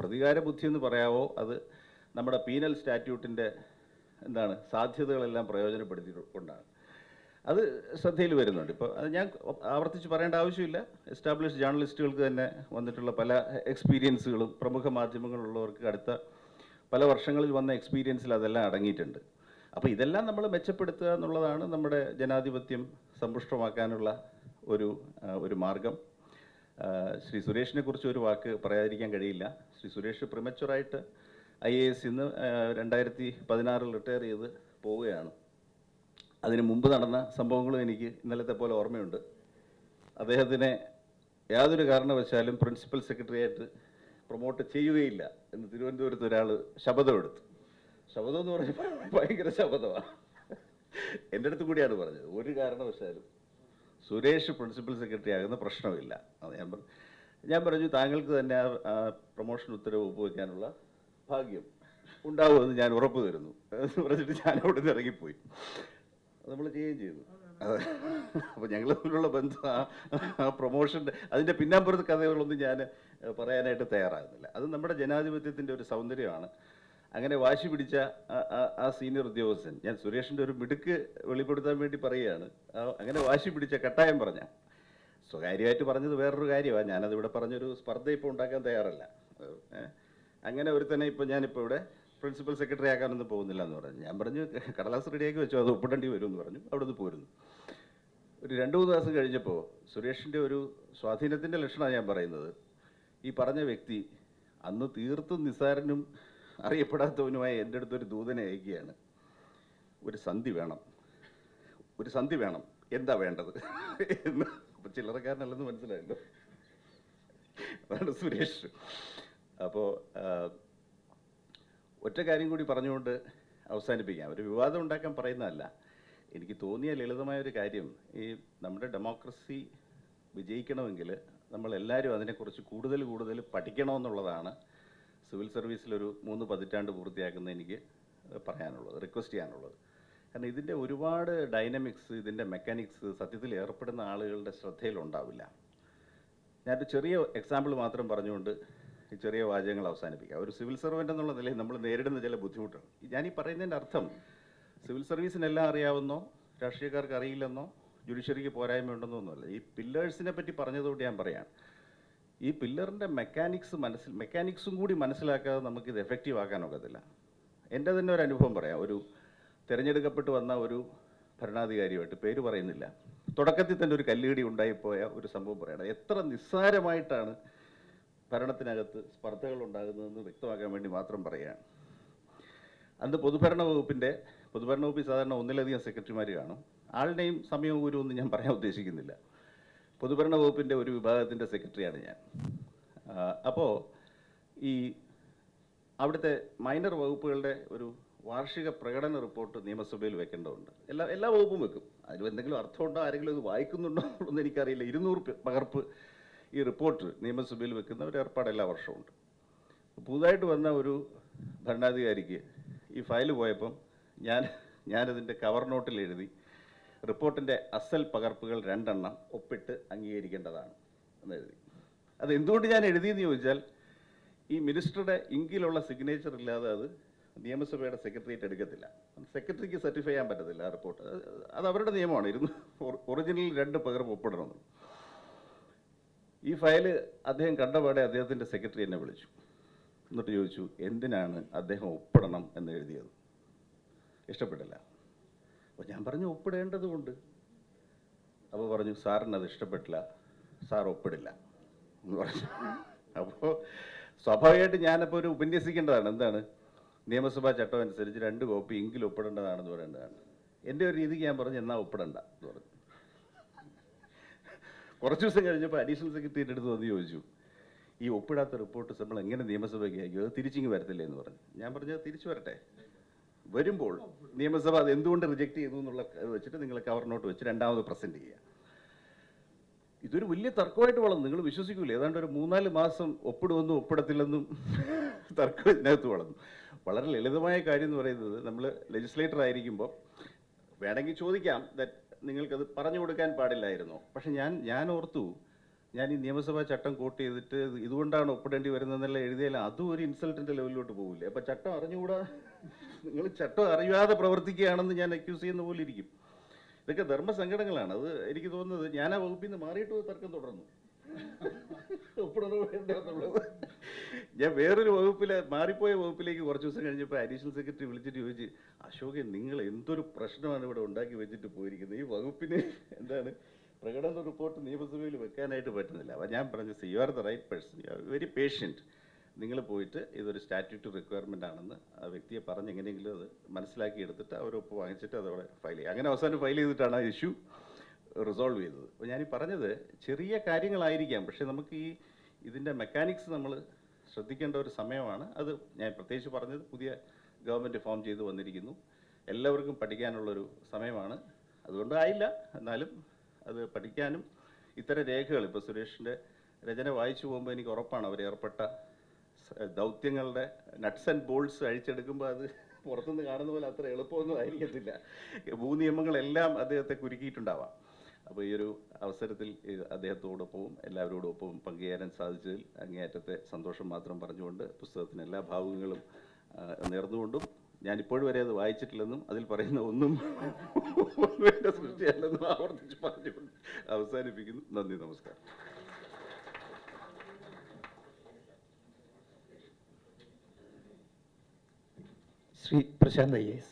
പ്രതികാര ബുദ്ധി എന്ന് പറയാവോ, അത് നമ്മുടെ പീനൽ സ്റ്റാറ്റ്യൂട്ടിൻ്റെ സാധ്യതകളെല്ലാം പ്രയോജനപ്പെടുത്തിക്കൊണ്ടാണ്. അത് ശ്രദ്ധയിൽ വരുന്നുണ്ട്. ഇപ്പോൾ അത് ഞാൻ ആവർത്തിച്ച് പറയേണ്ട ആവശ്യമില്ല. എസ്റ്റാബ്ലിഷ്ഡ് ജേർണലിസ്റ്റുകൾക്ക് തന്നെ വന്നിട്ടുള്ള പല എക്സ്പീരിയൻസുകളും പ്രമുഖ മാധ്യമങ്ങളുള്ളവർക്ക് അടുത്ത പല വർഷങ്ങളിൽ വന്ന എക്സ്പീരിയൻസിൽ അതെല്ലാം അടങ്ങിയിട്ടുണ്ട്. അപ്പോൾ ഇതെല്ലാം നമ്മൾ മെച്ചപ്പെടുത്തുക എന്നുള്ളതാണ് നമ്മുടെ ജനാധിപത്യം സമ്പുഷ്ടമാക്കാനുള്ള ഒരു മാർഗം. ശ്രീ സുരേഷിനെ കുറിച്ച് ഒരു വാക്ക് പറയാതിരിക്കാൻ കഴിയില്ല. ശ്രീ സുരേഷ് പ്രിമച്ചുറായിട്ട് IAS ഇന്ന് 2016 റിട്ടയർ ചെയ്ത് പോവുകയാണ്. അതിന് മുമ്പ് നടന്ന സംഭവങ്ങളും എനിക്ക് ഇന്നലത്തെ പോലെ ഓർമ്മയുണ്ട്. അദ്ദേഹത്തിനെ യാതൊരു കാരണവശാലും പ്രിൻസിപ്പൽ സെക്രട്ടറിയായിട്ട് പ്രൊമോട്ട് ചെയ്യുകയില്ല എന്ന് തിരുവനന്തപുരത്ത് ഒരാൾ ശപഥമെടുത്തു. ശപഥം എന്ന് പറഞ്ഞപ്പോൾ ഭയങ്കര ശപഥമാണ്. എൻ്റെ അടുത്ത് കൂടിയാണ് പറഞ്ഞത്, ഒരു കാരണവശാലും സുരേഷ് പ്രിൻസിപ്പൽ സെക്രട്ടറി ആകുന്ന പ്രശ്നമില്ല. അത് ഞാൻ പറഞ്ഞു താങ്കൾക്ക് തന്നെ ആ പ്രൊമോഷൻ ഉത്തരവ് ഒപ്പുവെക്കാനുള്ള ഭാഗ്യം ഉണ്ടാവുമെന്ന് ഞാൻ ഉറപ്പ് തരുന്നു എന്ന് പറഞ്ഞിട്ട് ഞാൻ അവിടെ നിന്ന് ഇറങ്ങിപ്പോയി. അത് നമ്മൾ ചെയ്യുകയും ചെയ്തു. അപ്പോൾ ഞങ്ങൾ തമ്മിലുള്ള ബന്ധം ആ പ്രൊമോഷൻ്റെ അതിൻ്റെ പിന്നാമ്പുറത്ത് കഥകളൊന്നും ഞാൻ പറയാനായിട്ട് തയ്യാറാകുന്നില്ല. അത് നമ്മുടെ ജനാധിപത്യത്തിൻ്റെ ഒരു സൗന്ദര്യമാണ്. അങ്ങനെ വാശി പിടിച്ച ആ സീനിയർ ഉദ്യോഗസ്ഥൻ, ഞാൻ സുരേഷിൻ്റെ ഒരു മിടുക്ക് വെളിപ്പെടുത്താൻ വേണ്ടി പറയുകയാണ്, അങ്ങനെ വാശി പിടിച്ച കട്ടായം പറഞ്ഞ സ്വകാര്യമായിട്ട് പറഞ്ഞത് വേറൊരു കാര്യമാണ്. ഞാനതിവിടെ പറഞ്ഞൊരു സ്പർദ്ധ ഇപ്പോൾ ഉണ്ടാക്കാൻ തയ്യാറല്ല. അങ്ങനെ ഒരുത്തന്നെ ഞാനിപ്പോൾ ഇവിടെ പ്രിൻസിപ്പൽ സെക്രട്ടറി ആക്കാനൊന്നും പോകുന്നില്ല എന്ന് പറഞ്ഞു. ഞാൻ പറഞ്ഞു കടലാസ് റെഡിയാക്കി വെച്ചോ, അത് ഒപ്പിടേണ്ടി വരും എന്ന് പറഞ്ഞു. അവിടെ നിന്ന് പോരുന്നു. ഒരു 2-3 ദിവസം കഴിഞ്ഞപ്പോൾ സുരേഷിൻ്റെ ഒരു സ്വാധീനത്തിൻ്റെ ലക്ഷണമാണ് ഞാൻ പറയുന്നത്. ഈ പറഞ്ഞ വ്യക്തി അന്ന് തീർത്തും നിസ്സാരനും അറിയപ്പെടാത്തവനുമായി എൻ്റെ അടുത്തൊരു ദൂതനെ അയക്കുകയാണ്. ഒരു സന്ധി വേണം, എന്താ വേണ്ടത് എന്ന്. അപ്പോൾ ചില്ലറക്കാരനല്ലെന്ന് മനസ്സിലായല്ലോ, അതാണ് സുരേഷ്. അപ്പോൾ ഒറ്റ കാര്യം കൂടി പറഞ്ഞുകൊണ്ട് അവസാനിപ്പിക്കാം. ഒരു വിവാദം ഉണ്ടാക്കാൻ പറയുന്നതല്ല. എനിക്ക് തോന്നിയ ലളിതമായൊരു കാര്യം, ഈ നമ്മുടെ ഡെമോക്രസി വിജയിക്കണമെങ്കിൽ നമ്മളെല്ലാവരും അതിനെക്കുറിച്ച് കൂടുതൽ പഠിക്കണമെന്നുള്ളതാണ് സിവിൽ സർവീസിലൊരു 3 പതിറ്റാണ്ട് പൂർത്തിയാക്കുന്ന എനിക്ക് പറയാനുള്ളത്, റിക്വസ്റ്റ് ചെയ്യാനുള്ളത്. കാരണം ഇതിൻ്റെ ഒരുപാട് ഡൈനമിക്സ്, ഇതിൻ്റെ മെക്കാനിക്സ് സത്യത്തിൽ ഏർപ്പെടുന്ന ആളുകളുടെ ശ്രദ്ധയിലുണ്ടാവില്ല. ഞാനൊരു ചെറിയ എക്സാമ്പിൾ മാത്രം പറഞ്ഞുകൊണ്ട് ഈ ചെറിയ വാചകങ്ങൾ അവസാനിപ്പിക്കാം. ഒരു സിവിൽ സർവൻ്റ് എന്നുള്ള നിലയിൽ നമ്മൾ നേരിടുന്ന ചില ബുദ്ധിമുട്ടുകൾ. ഞാനീ പറയുന്നതിൻ്റെ അർത്ഥം സിവിൽ സർവീസിനെല്ലാം അറിയാവുന്നോ, രാഷ്ട്രീയക്കാർക്ക് അറിയില്ലെന്നോ, ജുഡീഷ്യറിക്ക് പോരായ്മ ഉണ്ടെന്നോ ഒന്നുമല്ല. ഈ പില്ലേഴ്സിനെ പറ്റി പറഞ്ഞതുകൊണ്ട് ഞാൻ പറയാം, ഈ പില്ലറിൻ്റെ മെക്കാനിക്സും കൂടി മനസ്സിലാക്കാതെ നമുക്കിത് എഫക്റ്റീവ് ആക്കാൻ ഒക്കത്തില്ല. എൻ്റെ തന്നെ ഒരു അനുഭവം പറയാം. ഒരു തിരഞ്ഞെടുക്കപ്പെട്ട് വന്ന ഒരു ഭരണാധികാരിയുമായിട്ട്, പേര് പറയുന്നില്ല, തുടക്കത്തിൽ തന്നെ ഒരു കല്ലുകടി ഉണ്ടായിപ്പോയ ഒരു സംഭവം പറയണം. എത്ര നിസ്സാരമായിട്ടാണ് ഭരണത്തിനകത്ത് സ്പർദ്ധകൾ ഉണ്ടാകുന്നതെന്ന് വ്യക്തമാക്കാൻ വേണ്ടി മാത്രം പറയുകയാണ്. അന്ന് പൊതുഭരണ വകുപ്പിൽ സാധാരണ ഒന്നിലധികം സെക്രട്ടറിമാർ കാണും. ആളുടെയും സമയവും ഒരു ഒന്നും ഞാൻ പറയാൻ ഉദ്ദേശിക്കുന്നില്ല. പൊതുഭരണ വകുപ്പിൻ്റെ ഒരു വിഭാഗത്തിൻ്റെ സെക്രട്ടറിയാണ് ഞാൻ. അപ്പോൾ ഈ അവിടുത്തെ മൈനർ വകുപ്പുകളുടെ ഒരു വാർഷിക പ്രകടന റിപ്പോർട്ട് നിയമസഭയിൽ വെക്കേണ്ടതുണ്ട്. എല്ലാ വകുപ്പും വെക്കും. അതിൽ എന്തെങ്കിലും അർത്ഥമുണ്ടോ, ആരെങ്കിലും ഇത് വായിക്കുന്നുണ്ടോ എന്നൊന്നും എനിക്കറിയില്ല. 200 പകർപ്പ് ഈ റിപ്പോർട്ട് നിയമസഭയിൽ വെക്കുന്ന ഒരു ഏർപ്പാട് എല്ലാ വർഷവും ഉണ്ട്. പുതുതായിട്ട് വന്ന ഒരു ഭരണാധികാരിക്ക് ഈ ഫയൽ പോയപ്പം ഞാനതിൻ്റെ കവർ നോട്ടിൽ എഴുതി, റിപ്പോർട്ടിൻ്റെ അസൽ പകർപ്പുകൾ 2 എണ്ണം ഒപ്പിട്ട് അംഗീകരിക്കേണ്ടതാണ് എന്ന് എഴുതി. അത് എന്തുകൊണ്ട് ഞാൻ എഴുതിയെന്ന് ചോദിച്ചാൽ, ഈ മിനിസ്റ്ററുടെ ഇങ്കിലുള്ള സിഗ്നേച്ചർ ഇല്ലാതെ അത് നിയമസഭയുടെ സെക്രട്ടറിയേറ്റ് എടുക്കത്തില്ല. സെക്രട്ടറിക്ക് സർട്ടിഫൈ ചെയ്യാൻ പറ്റത്തില്ല ആ റിപ്പോർട്ട്. അത് അവരുടെ നിയമമാണ്. ഒറിജിനൽ 2 പകർപ്പ് ഒപ്പിടണമെന്ന്. ഈ ഫയല് അദ്ദേഹം കണ്ടപാടെ അദ്ദേഹത്തിൻ്റെ സെക്രട്ടറി എന്നെ വിളിച്ചു. എന്നിട്ട് ചോദിച്ചു, എന്തിനാണ് അദ്ദേഹം ഒപ്പിടണം എന്ന് എഴുതിയത്? ഇഷ്ടപ്പെട്ടില്ല. അപ്പോൾ ഞാൻ പറഞ്ഞു, ഒപ്പിടേണ്ടതുകൊണ്ട്. അപ്പോൾ പറഞ്ഞു, സാറിന് അത് ഇഷ്ടപ്പെട്ടില്ല, സാർ ഒപ്പിടില്ല എന്ന് പറഞ്ഞു. അപ്പോൾ സ്വാഭാവികമായിട്ട് ഞാനപ്പോൾ ഒരു ഉപന്യസിക്കേണ്ടതാണ്. എന്താണ്, നിയമസഭാ ചട്ടം അനുസരിച്ച് 2 കോപ്പി എങ്കിലും ഒപ്പിടേണ്ടതാണെന്ന് പറയേണ്ടതാണ്. എൻ്റെ ഒരു രീതിക്ക് ഞാൻ പറഞ്ഞു, എന്നാൽ ഒപ്പിടണ്ട എന്ന് പറഞ്ഞു. കുറച്ച് ദിവസം കഴിഞ്ഞപ്പോൾ അഡീഷണൽ സെക്രട്ടറിയുടെ അടുത്ത് വന്ന് ചോദിച്ചു, ഈ ഒപ്പിടാത്ത റിപ്പോർട്ട് നമ്മൾ എങ്ങനെ നിയമസഭയ്ക്ക് അയക്കും, അത് തിരിച്ചിങ്ങ് വരത്തില്ലേ എന്ന് പറഞ്ഞു. ഞാൻ പറഞ്ഞത് തിരിച്ചു വരട്ടെ, വരുമ്പോൾ നിയമസഭ അത് എന്തുകൊണ്ട് റിജക്റ്റ് ചെയ്തു എന്നുള്ള വെച്ചിട്ട് നിങ്ങൾ കവർ നോട്ട് വെച്ച് രണ്ടാമത് പ്രസൻറ്റ് ചെയ്യുക. ഇതൊരു വലിയ തർക്കമായിട്ട് വളർന്നു. നിങ്ങൾ വിശ്വസിക്കൂല, ഏതാണ്ട് ഒരു 3-4 മാസം ഒപ്പിടുമെന്നും ഒപ്പിടത്തില്ലെന്നും തർക്കം ഇതിനകത്ത് വളർന്നു. വളരെ ലളിതമായ കാര്യം എന്ന് പറയുന്നത്, നമ്മൾ ലെജിസ്ലേറ്റർ ആയിരിക്കുമ്പോൾ വേണമെങ്കിൽ ചോദിക്കാം, നിങ്ങൾക്കത് പറഞ്ഞു കൊടുക്കാൻ പാടില്ലായിരുന്നോ? പക്ഷെ ഞാൻ ഓർത്തു, ഞാൻ ഈ നിയമസഭാ ചട്ടം കോട്ട് ചെയ്തിട്ട് ഇതുകൊണ്ടാണ് ഒപ്പിടേണ്ടി വരുന്നതെന്നെല്ലാം എഴുതിയാൽ അതും ഒരു ഇൻസൾട്ടിൻ്റെ ലെവലിലോട്ട് പോകില്ലേ? അപ്പം ചട്ടം അറിഞ്ഞുകൂടാ, നിങ്ങൾ ചട്ടം അറിയാതെ പ്രവർത്തിക്കുകയാണെന്ന് ഞാൻ അക്യൂസ് ചെയ്യുന്ന പോലെ ഇരിക്കും. ഇതൊക്കെ ധർമ്മസങ്കടങ്ങളാണ്. അത് എനിക്ക് തോന്നുന്നത് ഞാൻ ആ വകുപ്പിൽ നിന്ന് മാറിയിട്ട് തർക്കം തുടർന്നു. ഒപ്പിടണോ വേണ്ടെന്നുള്ളത്. ഞാൻ വേറൊരു മാറിപ്പോയ വകുപ്പിലേക്ക് കുറച്ച് ദിവസം കഴിഞ്ഞപ്പോൾ അഡീഷണൽ സെക്രട്ടറി വിളിച്ചിട്ട് ചോദിച്ച്, അശോകൻ, നിങ്ങൾ എന്തൊരു പ്രശ്നമാണ് ഇവിടെ ഉണ്ടാക്കി വെച്ചിട്ട് പോയിരിക്കുന്നത്, ഈ വകുപ്പിന് എന്താണ് പ്രകടന റിപ്പോർട്ട് നിയമസഭയിൽ വെക്കാനായിട്ട് പറ്റുന്നില്ല. അപ്പോൾ ഞാൻ പറഞ്ഞു, you are the right person, you are very patient. നിങ്ങൾ പോയിട്ട് ഇതൊരു സ്റ്റാറ്റ്യൂട്ടറി റിക്വയർമെൻ്റ് ആണെന്ന് ആ വ്യക്തിയെ പറഞ്ഞ് എങ്ങനെയെങ്കിലും അത് മനസ്സിലാക്കി എടുത്തിട്ട് അവരൊപ്പ് വാങ്ങിച്ചിട്ട് അതവിടെ ഫയൽ ചെയ്യുക. അങ്ങനെ അവസാനം ഫയൽ ചെയ്തിട്ടാണ് ആ ഇഷ്യൂ റിസോൾവ് ചെയ്തത്. അപ്പോൾ ഞാനീ പറഞ്ഞത് ചെറിയ കാര്യങ്ങളായിരിക്കാം, പക്ഷേ നമുക്ക് ഇതിൻ്റെ മെക്കാനിക്സ് നമ്മൾ ശ്രദ്ധിക്കേണ്ട ഒരു സമയമാണ്. അത് ഞാൻ പ്രത്യേകിച്ച് പറഞ്ഞത്, പുതിയ ഗവൺമെൻറ് ഫോം ചെയ്ത് വന്നിരിക്കുന്നു, എല്ലാവർക്കും പഠിക്കാനുള്ളൊരു സമയമാണ്. അതുകൊണ്ടായില്ല, എന്നാലും അത് പഠിക്കാനും ഇത്തരം രേഖകൾ, ഇപ്പോൾ സുരേഷിൻ്റെ രചന വായിച്ചു പോകുമ്പോൾ എനിക്ക് ഉറപ്പാണ് അവർ ഏർപ്പെട്ട ദൗത്യങ്ങളുടെ നട്ട്സ് ആൻഡ് ബോൾട്സ് അഴിച്ചെടുക്കുമ്പോൾ അത് പുറത്തുനിന്ന് കാണുന്ന പോലെ അത്ര എളുപ്പമൊന്നും ആയിരിക്കത്തില്ല. ഭൂനിയമങ്ങളെല്ലാം അദ്ദേഹത്തെ കുരുക്കിയിട്ടുണ്ടാവാം. അപ്പോൾ ഈ ഒരു അവസരത്തിൽ അദ്ദേഹത്തോടൊപ്പവും എല്ലാവരോടൊപ്പവും പങ്കുചേരാൻ സാധിച്ചതിൽ അങ്ങേയറ്റത്തെ സന്തോഷം മാത്രം പറഞ്ഞുകൊണ്ട്, പുസ്തകത്തിന് എല്ലാ ഭാവുകങ്ങളും നേർന്നുകൊണ്ടും, ഞാനിപ്പോഴും വരെ അത് വായിച്ചിട്ടില്ലെന്നും അതിൽ പറയുന്ന ഒന്നും എൻ്റെ സൃഷ്ടിയല്ലെന്നും ആവർത്തിച്ച് പറഞ്ഞുകൊണ്ട് അവസാനിപ്പിക്കുന്നു. നന്ദി, നമസ്കാരം. ശ്രീ പ്രശാന്ത് IAS.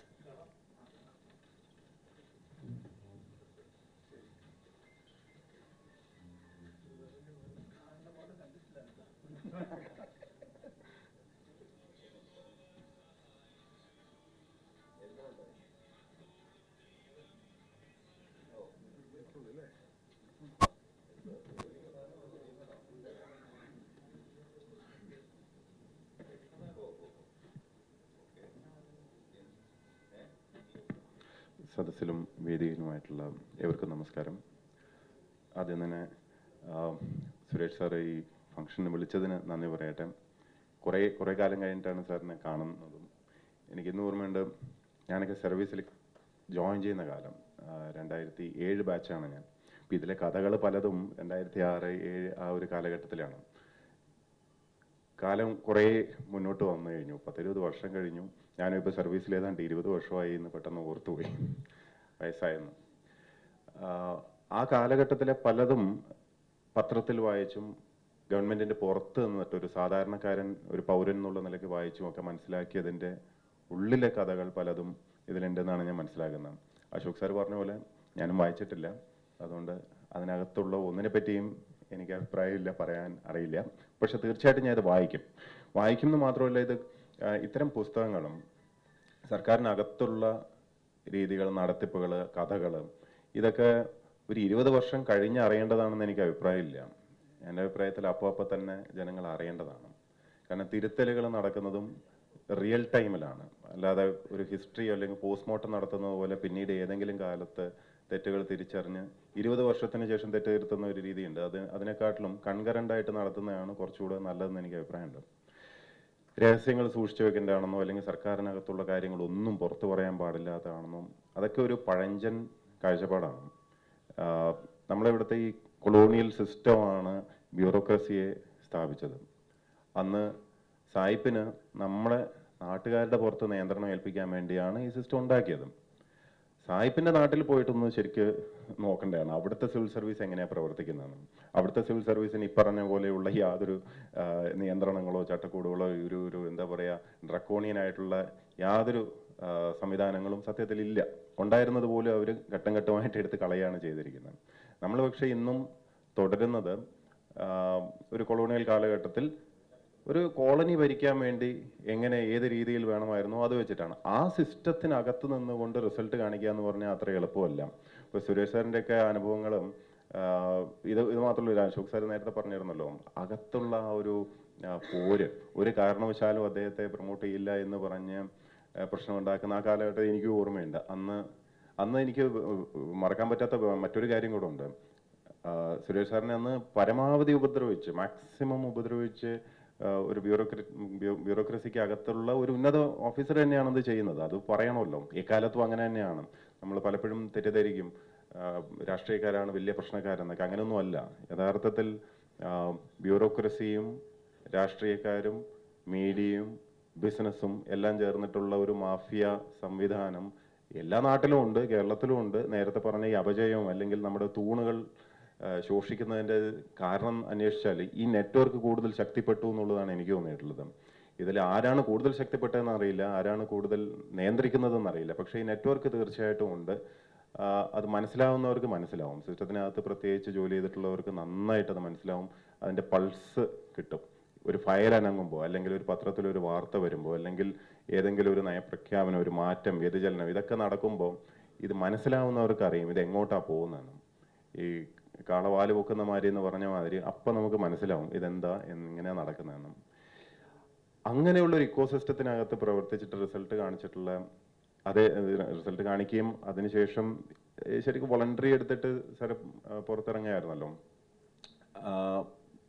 സദസ്സിലും വേദിയിലുമായിട്ടുള്ള ഏവർക്കും നമസ്കാരം. ആദ്യം തന്നെ സുരേഷ് സാറ് ഈ ഫംഗ്ഷന് വിളിച്ചതിന് നന്ദി പറയട്ടെ. കുറേ കാലം കഴിഞ്ഞിട്ടാണ് സാറിനെ കാണുന്നതും. എനിക്കിന്ന് ഓർമ്മയുണ്ട്, ഞാനൊക്കെ സർവീസിൽ ജോയിൻ ചെയ്യുന്ന കാലം 2007 ബാച്ചാണ് ഞാൻ. അപ്പം ഇതിലെ കഥകൾ പലതും 2006, 2007 ആ ഒരു കാലഘട്ടത്തിലാണ്. കാലം കുറേ മുന്നോട്ട് വന്നു കഴിഞ്ഞു. 10-20 വർഷം കഴിഞ്ഞു. ഞാനിപ്പോൾ സർവീസിൽ ഏതാണ്ട് 20 വർഷമായി എന്ന് പെട്ടെന്ന് ഓർത്തുപോയി, വയസ്സായെന്ന്. ആ കാലഘട്ടത്തിലെ പലതും പത്രത്തിൽ വായിച്ചും ഗവൺമെൻറ്റിൻ്റെ പുറത്ത് നിന്നിട്ട് ഒരു സാധാരണക്കാരൻ, ഒരു പൗരൻ എന്നുള്ള നിലയ്ക്ക് വായിച്ചും ഒക്കെ മനസ്സിലാക്കിയതിൻ്റെ ഉള്ളിലെ കഥകൾ പലതും ഇതിലുണ്ടെന്നാണ് ഞാൻ മനസ്സിലാക്കുന്നത്. അശോക് സാർ പറഞ്ഞ പോലെ ഞാനും വായിച്ചിട്ടില്ല, അതുകൊണ്ട് അതിനകത്തുള്ള ഒന്നിനെ പറ്റിയും എനിക്ക് അഭിപ്രായമില്ല, പറയാൻ അറിയില്ല. പക്ഷെ തീർച്ചയായിട്ടും ഞാൻ ഇത് വായിക്കും എന്ന് മാത്രമല്ല, ഇത് ഇത്തരം പുസ്തകങ്ങളും സർക്കാരിനകത്തുള്ള രീതികൾ, നടത്തിപ്പുകൾ, കഥകൾ, ഇതൊക്കെ ഒരു 20 വർഷം കഴിഞ്ഞ് അറിയേണ്ടതാണെന്ന് എനിക്ക് അഭിപ്രായമില്ല. എൻ്റെ അഭിപ്രായത്തിൽ അപ്പോൾ തന്നെ ജനങ്ങൾ അറിയേണ്ടതാണ്. കാരണം തിരുത്തലുകൾ നടക്കുന്നതും റിയൽ ടൈമിലാണ്, അല്ലാതെ ഒരു ഹിസ്റ്ററിയോ അല്ലെങ്കിൽ പോസ്റ്റ്മോർട്ടം നടത്തുന്നത് പോലെ പിന്നീട് ഏതെങ്കിലും കാലത്ത് തെറ്റുകൾ തിരിച്ചറിഞ്ഞ് 20 വർഷത്തിന് ശേഷം തെറ്റ് തിരുത്തുന്ന ഒരു രീതിയുണ്ട്. അതിനെക്കാട്ടിലും കൺകറൻ്റായിട്ട് നടത്തുന്നതാണ് കുറച്ചുകൂടെ നല്ലതെന്ന് എനിക്ക് അഭിപ്രായമുണ്ട്. രഹസ്യങ്ങൾ സൂക്ഷിച്ചു വെക്കേണ്ടതാണെന്നോ അല്ലെങ്കിൽ സർക്കാരിനകത്തുള്ള കാര്യങ്ങളൊന്നും പുറത്തു പറയാൻ പാടില്ലാത്തതാണെന്നോ അതൊക്കെ ഒരു പഴഞ്ചൻ കാഴ്ചപ്പാടാണ്. നമ്മളിവിടുത്തെ ഈ കൊളോണിയൽ സിസ്റ്റമാണ് ബ്യൂറോക്രസിയെ സ്ഥാപിച്ചത്. അന്ന് സായിപ്പിന് നമ്മളെ നാട്ടുകാരുടെ പുറത്ത് നിയന്ത്രണം ഏൽപ്പിക്കാൻ വേണ്ടിയാണ് ഈ സിസ്റ്റം ഉണ്ടാക്കിയത്. സായിപ്പിന്റെ നാട്ടിൽ പോയിട്ടൊന്ന് ശരിക്ക് നോക്കേണ്ടതാണ് അവിടുത്തെ സിവിൽ സർവീസ് എങ്ങനെയാണ് പ്രവർത്തിക്കുന്നതെന്ന്. അവിടുത്തെ സിവിൽ സർവീസിന് ഈ പറഞ്ഞ പോലെയുള്ള യാതൊരു നിയന്ത്രണങ്ങളോ ചട്ടക്കൂടുകളോ ഒരു എന്താ പറയുക ഡ്രക്കോണിയനായിട്ടുള്ള യാതൊരു സംവിധാനങ്ങളും സത്യത്തിൽ ഇല്ല. ഉണ്ടായിരുന്നത് പോലും അവർ ഘട്ടം ഘട്ടമായിട്ട് എടുത്ത് കളയാണ് ചെയ്തിരിക്കുന്നത്. നമ്മൾ പക്ഷേ ഇന്നും തുടരുന്നത് ഒരു കൊളോണിയൽ കാലഘട്ടത്തിൽ ഒരു കോളനി ഭരിക്കാൻ വേണ്ടി എങ്ങനെ ഏത് രീതിയിൽ വേണമായിരുന്നോ അത് വെച്ചിട്ടാണ്. ആ സിസ്റ്റത്തിനകത്ത് നിന്നുകൊണ്ട് റിസൾട്ട് കാണിക്കുക എന്ന് പറഞ്ഞാൽ അത്ര എളുപ്പമല്ല. ഇപ്പോൾ സുരേഷ് സാറിൻ്റെയൊക്കെ അനുഭവങ്ങളും ഇത് മാത്രമല്ല, അശോക് സാർ നേരത്തെ പറഞ്ഞിരുന്നല്ലോ, അകത്തുള്ള ആ ഒരു പോര്, ഒരു കാരണവശാലും അദ്ദേഹത്തെ പ്രൊമോട്ട് ചെയ്യില്ല എന്ന് പറഞ്ഞ് പ്രശ്നമുണ്ടാക്കുന്ന ആ കാലഘട്ടം എനിക്ക് ഓർമ്മയുണ്ട്. അന്ന് എനിക്ക് മറക്കാൻ പറ്റാത്ത മറ്റൊരു കാര്യം കൂടെ ഉണ്ട്. സുരേഷ് സാറിനെ അന്ന് പരമാവധി ഉപദ്രവിച്ച്, മാക്സിമം ഉപദ്രവിച്ച് ഒരു ബ്യൂറോക്രസിക്ക് അകത്തുള്ള ഒരു ഉന്നത ഓഫീസർ തന്നെയാണ് അത് ചെയ്യുന്നത്. അത് പറയണമല്ലോ, എക്കാലത്തും അങ്ങനെ തന്നെയാണ്. നമ്മൾ പലപ്പോഴും തെറ്റിദ്ധരിക്കും രാഷ്ട്രീയക്കാരാണ് വലിയ പ്രശ്നക്കാരെന്നൊക്കെ. അങ്ങനെയൊന്നും അല്ല. യഥാർത്ഥത്തിൽ ബ്യൂറോക്രസിയും രാഷ്ട്രീയക്കാരും മീഡിയയും ബിസിനസ്സും എല്ലാം ചേർന്നിട്ടുള്ള ഒരു മാഫിയ സംവിധാനം എല്ലാ നാട്ടിലും ഉണ്ട്, കേരളത്തിലും ഉണ്ട്. നേരത്തെ പറഞ്ഞ ഈ അപജയവും അല്ലെങ്കിൽ നമ്മുടെ തൂണുകൾ ശോഷിക്കുന്നതിൻ്റെ കാരണം അന്വേഷിച്ചാൽ ഈ നെറ്റ്വർക്ക് കൂടുതൽ ശക്തിപ്പെട്ടു എന്നുള്ളതാണ് എനിക്ക് തോന്നിയിട്ടുള്ളത്. ഇതിൽ ആരാണ് കൂടുതൽ ശക്തിപ്പെട്ടതെന്ന് അറിയില്ല, ആരാണ് കൂടുതൽ നിയന്ത്രിക്കുന്നതെന്ന് അറിയില്ല. പക്ഷേ ഈ നെറ്റ്വർക്ക് തീർച്ചയായിട്ടും ഉണ്ട്. അത് മനസ്സിലാവുന്നവർക്ക് മനസ്സിലാവും. സിസ്റ്റത്തിനകത്ത് പ്രത്യേകിച്ച് ജോലി ചെയ്തിട്ടുള്ളവർക്ക് നന്നായിട്ട് അത് മനസ്സിലാവും. അതിൻ്റെ പൾസ് കിട്ടും. ഒരു ഫയൽ അനങ്ങുമ്പോൾ അല്ലെങ്കിൽ ഒരു പത്രത്തിൽ ഒരു വാർത്ത വരുമ്പോൾ അല്ലെങ്കിൽ ഏതെങ്കിലും ഒരു നയപ്രഖ്യാപനം, ഒരു മാറ്റം, വ്യതിചലനം, ഇതൊക്കെ നടക്കുമ്പോൾ ഇത് മനസ്സിലാവുന്നവർക്ക് അറിയും ഇത് എങ്ങോട്ടാണ് പോകുന്നതെന്ന്. ഈ കാളവാല് പൊക്കുന്ന മാതിരി എന്ന് പറഞ്ഞ മാതിരി അപ്പം നമുക്ക് മനസ്സിലാവും ഇതെന്താ എങ്ങനെയാണ് നടക്കുന്നതെന്നും. അങ്ങനെയുള്ള ഒരു ഇക്കോസിസ്റ്റത്തിനകത്ത് പ്രവർത്തിച്ചിട്ട് റിസൾട്ട് കാണിച്ചിട്ടുള്ള അതേ റിസൾട്ട് കാണിക്കുകയും അതിനുശേഷം ശരിക്കും വോളണ്ടറി എടുത്തിട്ട് സാർ പുറത്തിറങ്ങിയായിരുന്നല്ലോ.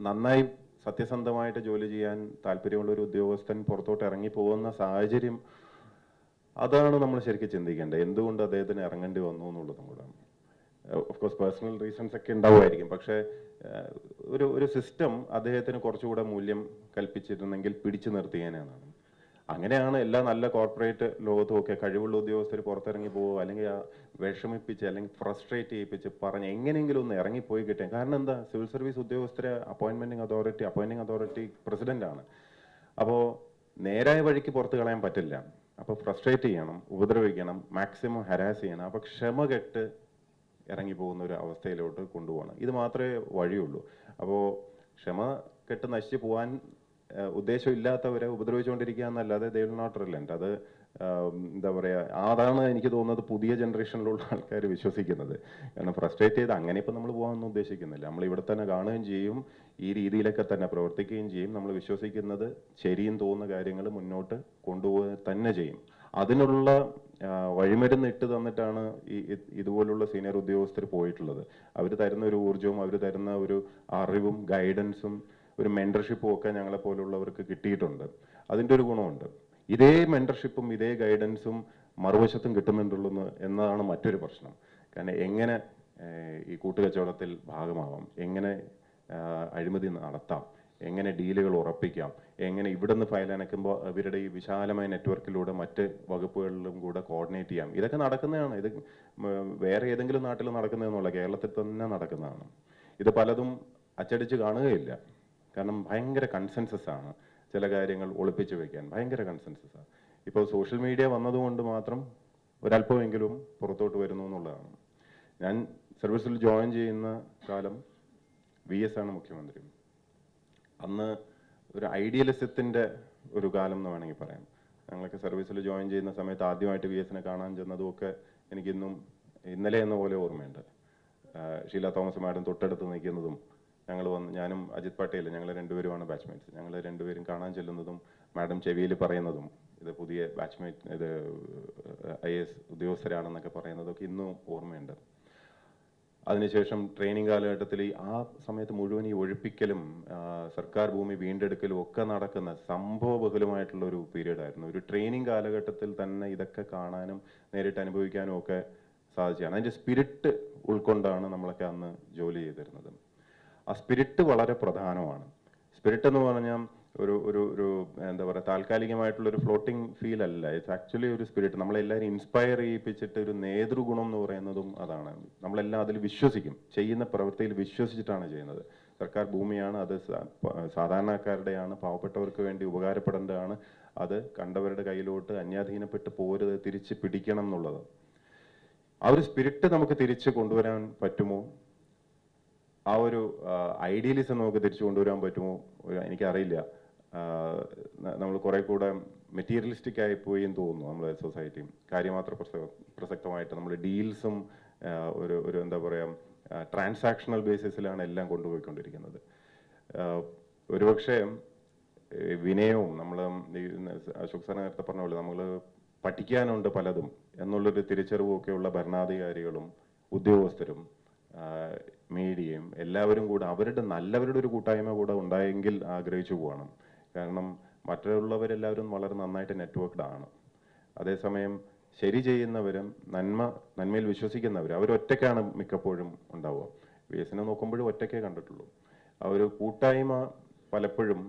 നന്നായി സത്യസന്ധമായിട്ട് ജോലി ചെയ്യാൻ താല്പര്യമുള്ള ഒരു ഉദ്യോഗസ്ഥൻ പുറത്തോട്ട് ഇറങ്ങി പോകുന്ന സാഹചര്യം, അതാണ് നമ്മൾ ശരിക്കും ചിന്തിക്കേണ്ടത്. എന്തുകൊണ്ട് അദ്ദേഹത്തിന് ഇറങ്ങേണ്ടി വന്നു എന്നുള്ളതും കൂടെ. ഓഫ് കോഴ്സ് പേഴ്സണൽ റീസൺസ് ഒക്കെ ഉണ്ടാവുമായിരിക്കും. പക്ഷേ ഒരു സിസ്റ്റം അദ്ദേഹത്തിന് കുറച്ചുകൂടെ മൂല്യം കൽപ്പിച്ചിരുന്നെങ്കിൽ പിടിച്ചു നിർത്തിയേനാണ്. അങ്ങനെയാണ് എല്ലാ നല്ല കോർപ്പറേറ്റ് ലോകത്തും ഒക്കെ കഴിവുള്ള ഉദ്യോഗസ്ഥർ പുറത്തിറങ്ങി പോവുക, അല്ലെങ്കിൽ വിഷമിപ്പിച്ച് അല്ലെങ്കിൽ ഫ്രസ്ട്രേറ്റ് ചെയ്യിപ്പിച്ച് പറഞ്ഞ് എങ്ങനെയെങ്കിലും ഒന്ന് ഇറങ്ങിപ്പോയി കിട്ടാൻ. കാരണം എന്താ, സിവിൽ സർവീസ് ഉദ്യോഗസ്ഥരെ അപ്പോയിന്റിംഗ് അതോറിറ്റി പ്രസിഡന്റാണ്. അപ്പോൾ നേരായ വഴിക്ക് പുറത്ത് കളയാൻ പറ്റില്ല. അപ്പോൾ ഫ്രസ്ട്രേറ്റ് ചെയ്യണം, ഉപദ്രവിക്കണം, മാക്സിമം ഹരാസ് ചെയ്യണം. അപ്പോൾ ക്ഷമ കെട്ട് ഇറങ്ങിപ്പോകുന്ന ഒരു അവസ്ഥയിലോട്ട് കൊണ്ടുപോകണം. ഇത് മാത്രമേ വഴിയുള്ളൂ. അപ്പോൾ ക്ഷമ കെട്ട് നശിച്ചു പോകാൻ ഉദ്ദേശമില്ലാത്തവരെ ഉപദ്രവിച്ചുകൊണ്ടിരിക്കുക എന്നല്ലാതെ ദേ വിൽ നോട്ട് റിലന്റ്. അത് എന്താ പറയുക, അതാണ് എനിക്ക് തോന്നുന്നത് പുതിയ ജനറേഷനിലുള്ള ആൾക്കാർ വിശ്വസിക്കുന്നത്. കാരണം ഫ്രസ്ട്രേറ്റ് ചെയ്ത് അങ്ങനെ ഇപ്പം നമ്മൾ പോകാനൊന്നും ഉദ്ദേശിക്കുന്നില്ല. നമ്മൾ ഇവിടെ തന്നെ കാണുകയും ചെയ്യും, ഈ രീതിയിലൊക്കെ തന്നെ പ്രവർത്തിക്കുകയും ചെയ്യും. നമ്മൾ വിശ്വസിക്കുന്നത് ശരിയും തോന്നുന്ന കാര്യങ്ങൾ മുന്നോട്ട് കൊണ്ടുപോവുക തന്നെ ചെയ്യും. അതിനുള്ള വഴിമരുന്ന് ഇട്ട് തന്നിട്ടാണ് ഇതുപോലുള്ള സീനിയർ ഉദ്യോഗസ്ഥർ പോയിട്ടുള്ളത്. അവർ തരുന്ന ഒരു ഊർജവും അവർ തരുന്ന ഒരു അറിവും ഗൈഡൻസും ഒരു മെന്റർഷിപ്പും ഒക്കെ ഞങ്ങളെ പോലുള്ളവർക്ക് കിട്ടിയിട്ടുണ്ട്. അതിൻ്റെ ഒരു ഗുണമുണ്ട്. ഇതേ മെന്റർഷിപ്പും ഇതേ ഗൈഡൻസും മറുവശത്തും കിട്ടുന്നുണ്ടുള്ളൂ എന്നതാണ് മറ്റൊരു പ്രശ്നം. കാരണം എങ്ങനെ ഈ കൂട്ടുകച്ചവടത്തിൽ ഭാഗമാവാം, എങ്ങനെ അഴിമതി നടത്താം, എങ്ങനെ ഡീലുകൾ ഉറപ്പിക്കാം, എങ്ങനെ ഇവിടെ നിന്ന് ഫയൽ അനക്കുമ്പോൾ അവരുടെ ഈ വിശാലമായ നെറ്റ്വർക്കിലൂടെ മറ്റ് വകുപ്പുകളിലും കൂടെ കോർഡിനേറ്റ് ചെയ്യാം. ഇതൊക്കെ നടക്കുന്നതാണ്. ഇത് വേറെ ഏതെങ്കിലും നാട്ടിൽ നടക്കുന്നതെന്നുള്ള, കേരളത്തിൽ തന്നെ നടക്കുന്നതാണ്. ഇത് പലതും അച്ചടിച്ച് കാണുകയില്ല. കാരണം ഭയങ്കര കൺസെൻസസ് ആണ് ചില കാര്യങ്ങൾ ഒളിപ്പിച്ചു വെക്കാൻ, ഭയങ്കര കൺസെൻസസ് ആണ്. ഇപ്പോൾ സോഷ്യൽ മീഡിയ വന്നതുകൊണ്ട് മാത്രം ഒരല്പമെങ്കിലും പുറത്തോട്ട് വരുന്നു എന്നുള്ളതാണ്. ഞാൻ സർവീസിൽ ജോയിൻ ചെയ്യുന്ന കാലം VS ആണ് മുഖ്യമന്ത്രി. അന്ന് ഒരു ഐഡിയലിസത്തിൻ്റെ ഒരു കാലം എന്ന് വേണമെങ്കിൽ പറയാം. ഞങ്ങളൊക്കെ സർവീസിൽ ജോയിൻ ചെയ്യുന്ന സമയത്ത് ആദ്യമായിട്ട് VSനെ കാണാൻ ചെന്നതുമൊക്കെ എനിക്കിന്നും ഇന്നലെ എന്ന പോലെ ഓർമ്മയുണ്ട്. ഷീല തോമസ് മാഡം തൊട്ടടുത്ത് നിൽക്കുന്നതും ഞാനും അജിത് പട്ടേൽ ഞങ്ങൾ രണ്ടുപേരുമാണ് ബാച്ച്മേറ്റ്സ്. ഞങ്ങൾ രണ്ടുപേരും കാണാൻ ചെല്ലുന്നതും മാഡം ചെവിയിൽ പറയുന്നതും ഇത് പുതിയ ബാച്ച്മേറ്റ്, ഇത് IAS ഉദ്യോഗസ്ഥരാണെന്നൊക്കെ പറയുന്നതൊക്കെ ഇന്നും ഓർമ്മയുണ്ട്. അതിനുശേഷം ട്രെയിനിങ് കാലഘട്ടത്തിൽ ആ സമയത്ത് മുഴുവൻ ഈ ഒഴിപ്പിക്കലും സർക്കാർ ഭൂമി വീണ്ടെടുക്കലും ഒക്കെ നടക്കുന്ന സംഭവബഹുലമായിട്ടുള്ള ഒരു പീരീഡ് ആയിരുന്നു. ഒരു ട്രെയിനിങ് കാലഘട്ടത്തിൽ തന്നെ ഇതൊക്കെ കാണാനും നേരിട്ട് അനുഭവിക്കാനും ഒക്കെ സാധിച്ചാണ്. അതിൻ്റെ സ്പിരിറ്റ് ഉൾക്കൊണ്ടാണ് നമ്മളൊക്കെ അന്ന് ജോലി ചെയ്തിരുന്നത്. ആ സ്പിരിറ്റ് വളരെ പ്രധാനമാണ്. സ്പിരിറ്റ് എന്ന് പറഞ്ഞാൽ ഒരു എന്താ പറയുക, താൽക്കാലികമായിട്ടുള്ളൊരു ഫ്ലോട്ടിംഗ് ഫീൽ അല്ല. ഇറ്റ്സ് ആക്ച്വലി ഒരു സ്പിരിറ്റ്. നമ്മളെല്ലാവരും ഇൻസ്പയർ ചെയ്യിപ്പിച്ചിട്ട് ഒരു നേതൃഗുണം എന്ന് പറയുന്നതും അതാണ്. നമ്മളെല്ലാം അതിൽ വിശ്വസിക്കും, ചെയ്യുന്ന പ്രവൃത്തിയിൽ വിശ്വസിച്ചിട്ടാണ് ചെയ്യുന്നത്. സർക്കാർ ഭൂമിയാണ്, അത് സാധാരണക്കാരുടെയാണ്, പാവപ്പെട്ടവർക്ക് വേണ്ടി ഉപകാരപ്പെടേണ്ടതാണ്. അത് കണ്ടവരുടെ കയ്യിലോട്ട് അന്യാധീനപ്പെട്ട് പോരുത്, തിരിച്ച് പിടിക്കണം എന്നുള്ളത്. ആ ഒരു സ്പിരിറ്റ് നമുക്ക് തിരിച്ച് കൊണ്ടുവരാൻ പറ്റുമോ, ആ ഒരു ഐഡിയലിസം നമുക്ക് തിരിച്ചു കൊണ്ടുവരാൻ പറ്റുമോ എനിക്കറിയില്ല. നമ്മൾ കുറെ കൂടെ മെറ്റീരിയലിസ്റ്റിക് ആയി പോയി എന്ന് തോന്നുന്നു നമ്മുടെ സൊസൈറ്റി. കാര്യമാത്ര പ്രസക്തമായിട്ട് നമ്മൾ ഡീൽസും ഒരു എന്താ പറയുക, ട്രാൻസാക്ഷണൽ ബേസിസിലാണ് എല്ലാം കൊണ്ടുപോയിക്കൊണ്ടിരിക്കുന്നത്. ഒരുപക്ഷെ വിനയവും നമ്മൾ അശോക് സാർ നേരത്തെ പറഞ്ഞ പോലെ നമ്മൾ പഠിക്കാനുണ്ട് പലതും എന്നുള്ളൊരു തിരിച്ചറിവൊക്കെയുള്ള ഭരണാധികാരികളും ഉദ്യോഗസ്ഥരും മീഡിയയും എല്ലാവരും കൂടെ നല്ലവരുടെ ഒരു കൂട്ടായ്മ കൂടെ ഉണ്ടായെങ്കിൽ ആഗ്രഹിച്ചു പോകണം. കാരണം മറ്റുള്ളവരെല്ലാവരും വളരെ നന്നായിട്ട് നെറ്റ്വർക്ക്ഡ് ആണ്. അതേസമയം ശരി ചെയ്യുന്നവരും നന്മയിൽ വിശ്വസിക്കുന്നവരും അവരൊറ്റയ്ക്കാണ് മിക്കപ്പോഴും ഉണ്ടാവുക. VSനെ നോക്കുമ്പോഴും ഒറ്റയ്ക്കേ കണ്ടിട്ടുള്ളൂ. ആ ഒരു കൂട്ടായ്മ പലപ്പോഴും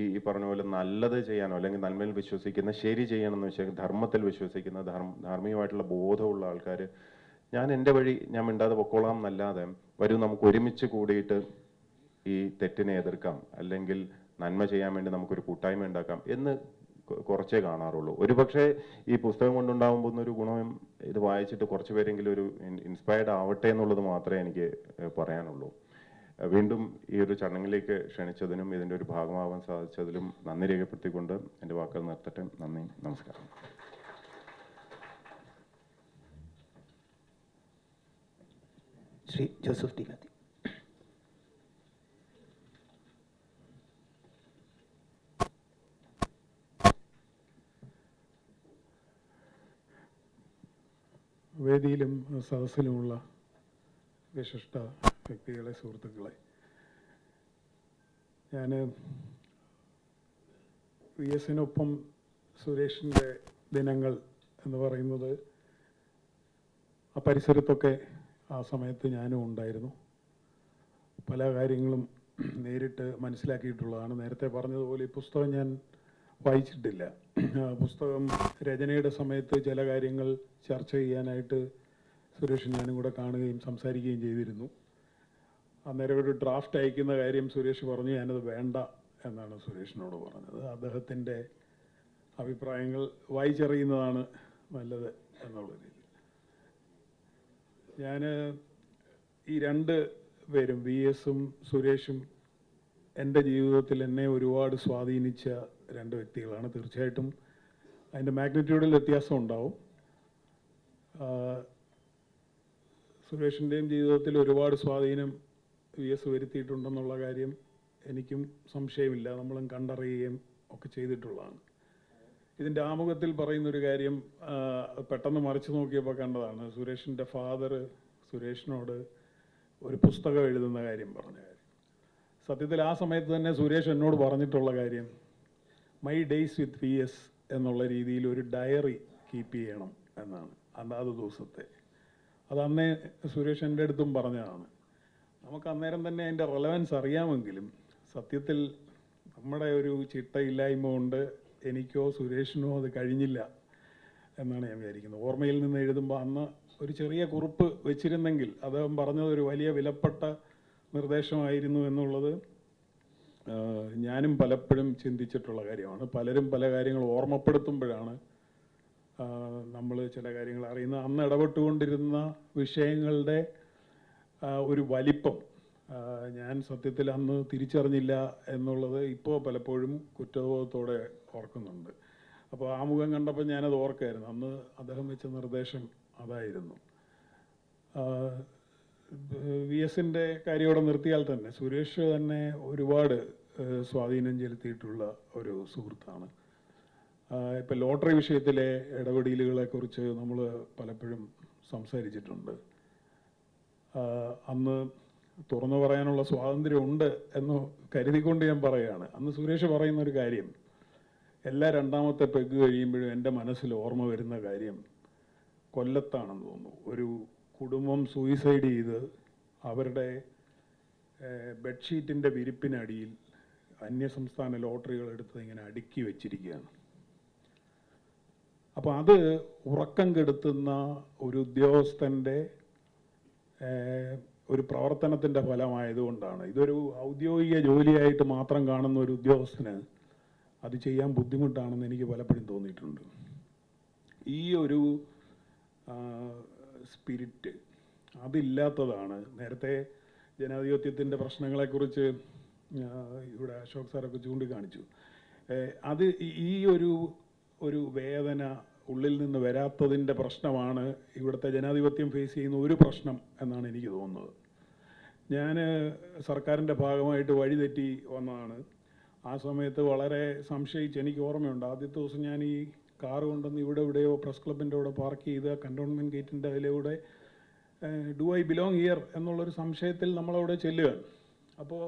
ഈ പറഞ്ഞ പോലെ നല്ലത് ചെയ്യാനോ അല്ലെങ്കിൽ നന്മയിൽ വിശ്വസിക്കുന്ന, ശരി ചെയ്യണമെന്ന് വെച്ചാൽ ധർമ്മത്തിൽ വിശ്വസിക്കുന്ന, ധാർമ്മികമായിട്ടുള്ള ബോധമുള്ള ആൾക്കാർ ഞാൻ എൻ്റെ വഴി ഞാൻ മിണ്ടാതെ പൊക്കോളാം എന്നല്ലാതെ വരൂ നമുക്ക് ഒരുമിച്ച് കൂടിയിട്ട് ഈ തെറ്റിനെ എതിർക്കാം, അല്ലെങ്കിൽ നന്മ ചെയ്യാൻ വേണ്ടി നമുക്കൊരു കൂട്ടായ്മ ഉണ്ടാക്കാം എന്ന് കുറച്ചേ കാണാറുള്ളൂ. ഒരുപക്ഷെ ഈ പുസ്തകം കൊണ്ടുണ്ടാകുമ്പോൾ ഒരു ഗുണം ഇത് വായിച്ചിട്ട് കുറച്ച് പേരെങ്കിലും ഒരു ഇൻസ്പയർഡ് ആവട്ടെ എന്നുള്ളത് മാത്രമേ എനിക്ക് പറയാനുള്ളൂ. വീണ്ടും ഈ ഒരു ചടങ്ങിലേക്ക് ക്ഷണിച്ചതിനും ഇതിൻ്റെ ഒരു ഭാഗമാവാൻ സാധിച്ചതിലും നന്ദി രേഖപ്പെടുത്തിക്കൊണ്ട് എൻ്റെ വാക്കുകൾ നിർത്തട്ടെ. നന്ദി, നമസ്കാരം. Shri Joseph T Mathew. വേദിയിലും സദസ്സിലുമുള്ള വിശിഷ്ട വ്യക്തികളെ, സുഹൃത്തുക്കളെ, ഞാൻ VSനൊപ്പം സുരേഷിൻ്റെ ദിനങ്ങൾ എന്ന് പറയുന്നത് ആ പരിസരത്തൊക്കെ ആ സമയത്ത് ഞാനും ഉണ്ടായിരുന്നു. പല കാര്യങ്ങളും നേരിട്ട് മനസ്സിലാക്കിയിട്ടുള്ളതാണ്. നേരത്തെ പറഞ്ഞതുപോലെ ഈ പുസ്തകം ഞാൻ വായിച്ചിട്ടില്ല. പുസ്തകം രചനയുടെ സമയത്ത് ചില കാര്യങ്ങൾ ചർച്ച ചെയ്യാനായിട്ട് സുരേഷ് ഞാനും കൂടെ കാണുകയും സംസാരിക്കുകയും ചെയ്തിരുന്നു. അന്നേരം ഒരു ഡ്രാഫ്റ്റ് അയക്കുന്ന കാര്യം സുരേഷ് പറഞ്ഞു, ഞാനത് വേണ്ട എന്നാണ് സുരേഷിനോട് പറഞ്ഞത്. അദ്ദേഹത്തിൻ്റെ അഭിപ്രായങ്ങൾ വായിച്ചറിയുന്നതാണ് നല്ലത് എന്നുള്ള രീതിയിൽ. ഞാൻ ഈ രണ്ട് പേരും VSും സുരേഷും എൻ്റെ ജീവിതത്തിൽ എന്നെ ഒരുപാട് സ്വാധീനിച്ച രണ്ട് വ്യക്തികളാണ്. തീർച്ചയായിട്ടും അതിൻ്റെ മാഗ്നിറ്റ്യൂഡിൽ വ്യത്യാസം ഉണ്ടാവും. സുരേഷിൻ്റെയും ജീവിതത്തിൽ ഒരുപാട് സ്വാധീനം VS വരുത്തിയിട്ടുണ്ടെന്നുള്ള കാര്യം എനിക്കും സംശയമില്ല. നമ്മളും കണ്ടറിയുകയും ഒക്കെ ചെയ്തിട്ടുള്ളതാണ്. ഇതിൻ്റെ ആമുഖത്തിൽ പറയുന്നൊരു കാര്യം പെട്ടെന്ന് മറിച്ച് നോക്കിയപ്പോൾ കണ്ടതാണ്. സുരേഷിൻ്റെ ഫാദർ സുരേഷിനോട് ഒരു പുസ്തകം എഴുതുന്ന കാര്യം പറഞ്ഞ കാര്യം. സത്യത്തിൽ ആ സമയത്ത് തന്നെ സുരേഷ് എന്നോട് പറഞ്ഞിട്ടുള്ള കാര്യം മൈ ഡേയ്സ് വിത്ത് VS എന്നുള്ള രീതിയിൽ ഒരു ഡയറി കീപ്പ് ചെയ്യണം എന്നാണ്. അതാത് ദിവസത്തെ അത് അന്നേ സുരേഷ് എൻ്റെ അടുത്തും പറഞ്ഞതാണ്. നമുക്ക് അന്നേരം തന്നെ അതിൻ്റെ റെലവൻസ് അറിയാമെങ്കിലും സത്യത്തിൽ നമ്മുടെ ഒരു ചിട്ടയില്ലായ്മ കൊണ്ട് എനിക്കോ സുരേഷിനോ അത് കഴിഞ്ഞില്ല എന്നാണ് ഞാൻ വിചാരിക്കുന്നത്. ഓർമ്മയിൽ നിന്ന് എഴുതുമ്പോൾ അന്ന് ഒരു ചെറിയ കുറിപ്പ് വെച്ചിരുന്നെങ്കിൽ അദ്ദേഹം പറഞ്ഞത് ഒരു വലിയ വിലപ്പെട്ട നിർദ്ദേശമായിരുന്നു എന്നുള്ളത് ഞാനും പലപ്പോഴും ചിന്തിച്ചിട്ടുള്ള കാര്യമാണ്. പലരും പല കാര്യങ്ങൾ ഓർമ്മപ്പെടുത്തുമ്പോഴാണ് നമ്മൾ ചില കാര്യങ്ങൾ അറിയുന്നത്. അന്ന് ഇടപെട്ടുകൊണ്ടിരുന്ന വിഷയങ്ങളുടെ ഒരു വലിപ്പം ഞാൻ സത്യത്തിൽ അന്ന് തിരിച്ചറിഞ്ഞില്ല എന്നുള്ളത് ഇപ്പോൾ പലപ്പോഴും കുറ്റബോധത്തോടെ ഓർക്കുന്നുണ്ട്. അപ്പോൾ ആ മുഖം കണ്ടപ്പോൾ ഞാനത് ഓർക്കായിരുന്നു. അന്ന് അദ്ദേഹം വെച്ച നിർദ്ദേശം അതായിരുന്നു. വി എസിൻ്റെ കാര്യം ഇവിടെ നിർത്തിയാൽ തന്നെ സുരേഷ് തന്നെ ഒരുപാട് സ്വാധീനം ചെലുത്തിയിട്ടുള്ള ഒരു സുഹൃത്താണ്. ഇപ്പം ലോട്ടറി വിഷയത്തിലെ ഇടപെടലുകളെക്കുറിച്ച് നമ്മൾ പലപ്പോഴും സംസാരിച്ചിട്ടുണ്ട്. അന്ന് തുറന്നു പറയാനുള്ള സ്വാതന്ത്ര്യമുണ്ട് എന്ന് കരുതിക്കൊണ്ട് ഞാൻ പറയുകയാണ്. അന്ന് സുരേഷ് പറയുന്ന ഒരു കാര്യം, എല്ലാ രണ്ടാമത്തെ പെഗ് കഴിയുമ്പോഴും എൻ്റെ മനസ്സിൽ ഓർമ്മ വരുന്ന കാര്യം കൊല്ലത്താണെന്ന് തോന്നുന്നു. ഒരു കുടുംബം സൂയിസൈഡ് ചെയ്ത് അവരുടെ ബെഡ്ഷീറ്റിൻ്റെ വിരിപ്പിനടിയിൽ അന്യസംസ്ഥാന ലോട്ടറികൾ എടുത്ത് ഇങ്ങനെ അടുക്കി വെച്ചിരിക്കുകയാണ്. അപ്പോൾ അത് ഉറക്കം കെടുത്തുന്ന ഒരു ഉദ്യോഗസ്ഥൻ്റെ ഒരു പ്രവർത്തനത്തിൻ്റെ ഫലമായതുകൊണ്ടാണ്. ഇതൊരു ഔദ്യോഗിക ജോലിയായിട്ട് മാത്രം കാണുന്ന ഒരു ഉദ്യോഗസ്ഥന് അത് ചെയ്യാൻ ബുദ്ധിമുട്ടാണെന്ന് എനിക്ക് പലപ്പോഴും തോന്നിയിട്ടുണ്ട്. ഈ ഒരു സ്പിരിറ്റ് അതില്ലാത്തതാണ്. നേരത്തെ ജനാധിപത്യത്തിൻ്റെ പ്രശ്നങ്ങളെക്കുറിച്ച് ഇവിടെ അശോക് സാറൊക്കെ ചൂണ്ടിക്കാണിച്ചു. അത് ഈ ഒരു വേദന ഉള്ളിൽ നിന്ന് വരാത്തതിൻ്റെ പ്രശ്നമാണ് ഇവിടുത്തെ ജനാധിപത്യം ഫേസ് ചെയ്യുന്ന ഒരു പ്രശ്നം എന്നാണ് എനിക്ക് തോന്നുന്നത്. ഞാൻ സർക്കാരിൻ്റെ ഭാഗമായിട്ട് വഴിതെറ്റി വന്നതാണ്. ആ സമയത്ത് വളരെ സംശയിച്ച്, എനിക്ക് ഓർമ്മയുണ്ട്, ആദ്യത്തെ ദിവസം ഞാൻ ഈ കാറ് കൊണ്ടുവന്ന് ഇവിടെയോ പ്രസ് ക്ലബിൻ്റെ അവിടെ പാർക്ക് ചെയ്ത് കണ്ടോൺമെൻറ്റ് ഗേറ്റിൻ്റെ അതിലൂടെ ഡു ഐ ബിലോങ് ഹിയർ എന്നുള്ളൊരു സംശയത്തിൽ നമ്മളവിടെ ചെല്ലുകയാണ്. അപ്പോൾ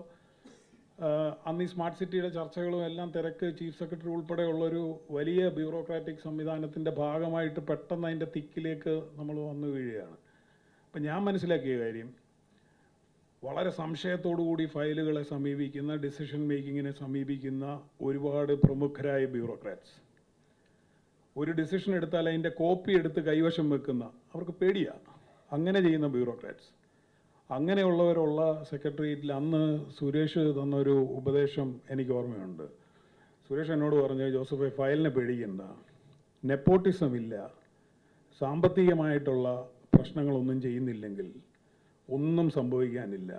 അന്ന് ഈ സ്മാർട്ട് സിറ്റിയുടെ ചർച്ചകളും എല്ലാം തിരക്ക്, ചീഫ് സെക്രട്ടറി ഉൾപ്പെടെയുള്ളൊരു വലിയ ബ്യൂറോക്രാറ്റിക് സംവിധാനത്തിൻ്റെ ഭാഗമായിട്ട് പെട്ടെന്ന് അതിൻ്റെ തിക്കിലേക്ക് നമ്മൾ വന്നു വീഴുകയാണ്. അപ്പം ഞാൻ മനസ്സിലാക്കിയ കാര്യം, വളരെ സംശയത്തോടുകൂടി ഫയലുകളെ സമീപിക്കുന്ന, ഡിസിഷൻ മേക്കിങ്ങിനെ സമീപിക്കുന്ന ഒരുപാട് പ്രമുഖരായ ബ്യൂറോക്രാറ്റ്സ്, ഒരു ഡിസിഷൻ എടുത്താൽ അതിൻ്റെ കോപ്പി എടുത്ത് കൈവശം വെക്കുന്ന, അവർക്ക് പേടിയാണ് അങ്ങനെ ചെയ്യുന്ന ബ്യൂറോക്രാറ്റ്സ്. അങ്ങനെയുള്ളവരുള്ള സെക്രട്ടേറിയറ്റിൽ അന്ന് സുരേഷ് തന്നൊരു ഉപദേശം എനിക്ക് ഓർമ്മയുണ്ട്. സുരേഷ് എന്നോട് പറഞ്ഞു, ജോസഫെ, ഫയലിനെ പേടിക്കണ്ട, നെപ്പോട്ടിസം ഇല്ല, സാമ്പത്തികമായിട്ടുള്ള പ്രശ്നങ്ങളൊന്നും ചെയ്യുന്നില്ലെങ്കിൽ ഒന്നും സംഭവിക്കാനില്ല,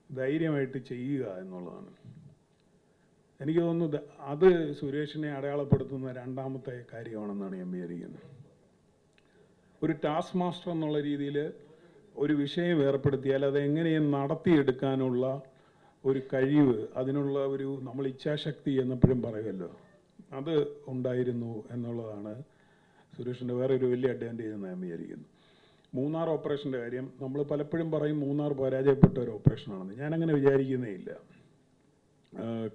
ധൈര്യമായിട്ട് ചെയ്യുക എന്നുള്ളതാണ്. എനിക്ക് തോന്നുന്നു അത് സുരേഷിനെ അടയാളപ്പെടുത്തുന്ന രണ്ടാമത്തെ കാര്യമാണെന്നാണ് ഞാൻ വിചാരിക്കുന്നത്. ഒരു ടാസ്ക് മാസ്റ്റർ എന്നുള്ള രീതിയിൽ ഒരു വിഷയം ഏർപ്പെടുത്തിയാൽ അത് എങ്ങനെയും നടത്തിയെടുക്കാനുള്ള ഒരു കഴിവ്, അതിനുള്ള ഒരു നമ്മൾ ഇച്ഛാശക്തി എന്നെപ്പോഴും പറയുമല്ലോ, അത് ഉണ്ടായിരുന്നു എന്നുള്ളതാണ് സുരേഷിൻ്റെ വേറെ ഒരു വലിയ അഡ്വാൻറ്റേജ് എന്ന് ഞാൻ വിചാരിക്കുന്നു. മൂന്നാർ ഓപ്പറേഷൻ്റെ കാര്യം നമ്മൾ പലപ്പോഴും പറയും മൂന്നാർ പരാജയപ്പെട്ട ഒരു ഓപ്പറേഷനാണെന്ന്. ഞാനങ്ങനെ വിചാരിക്കുന്നേ ഇല്ല.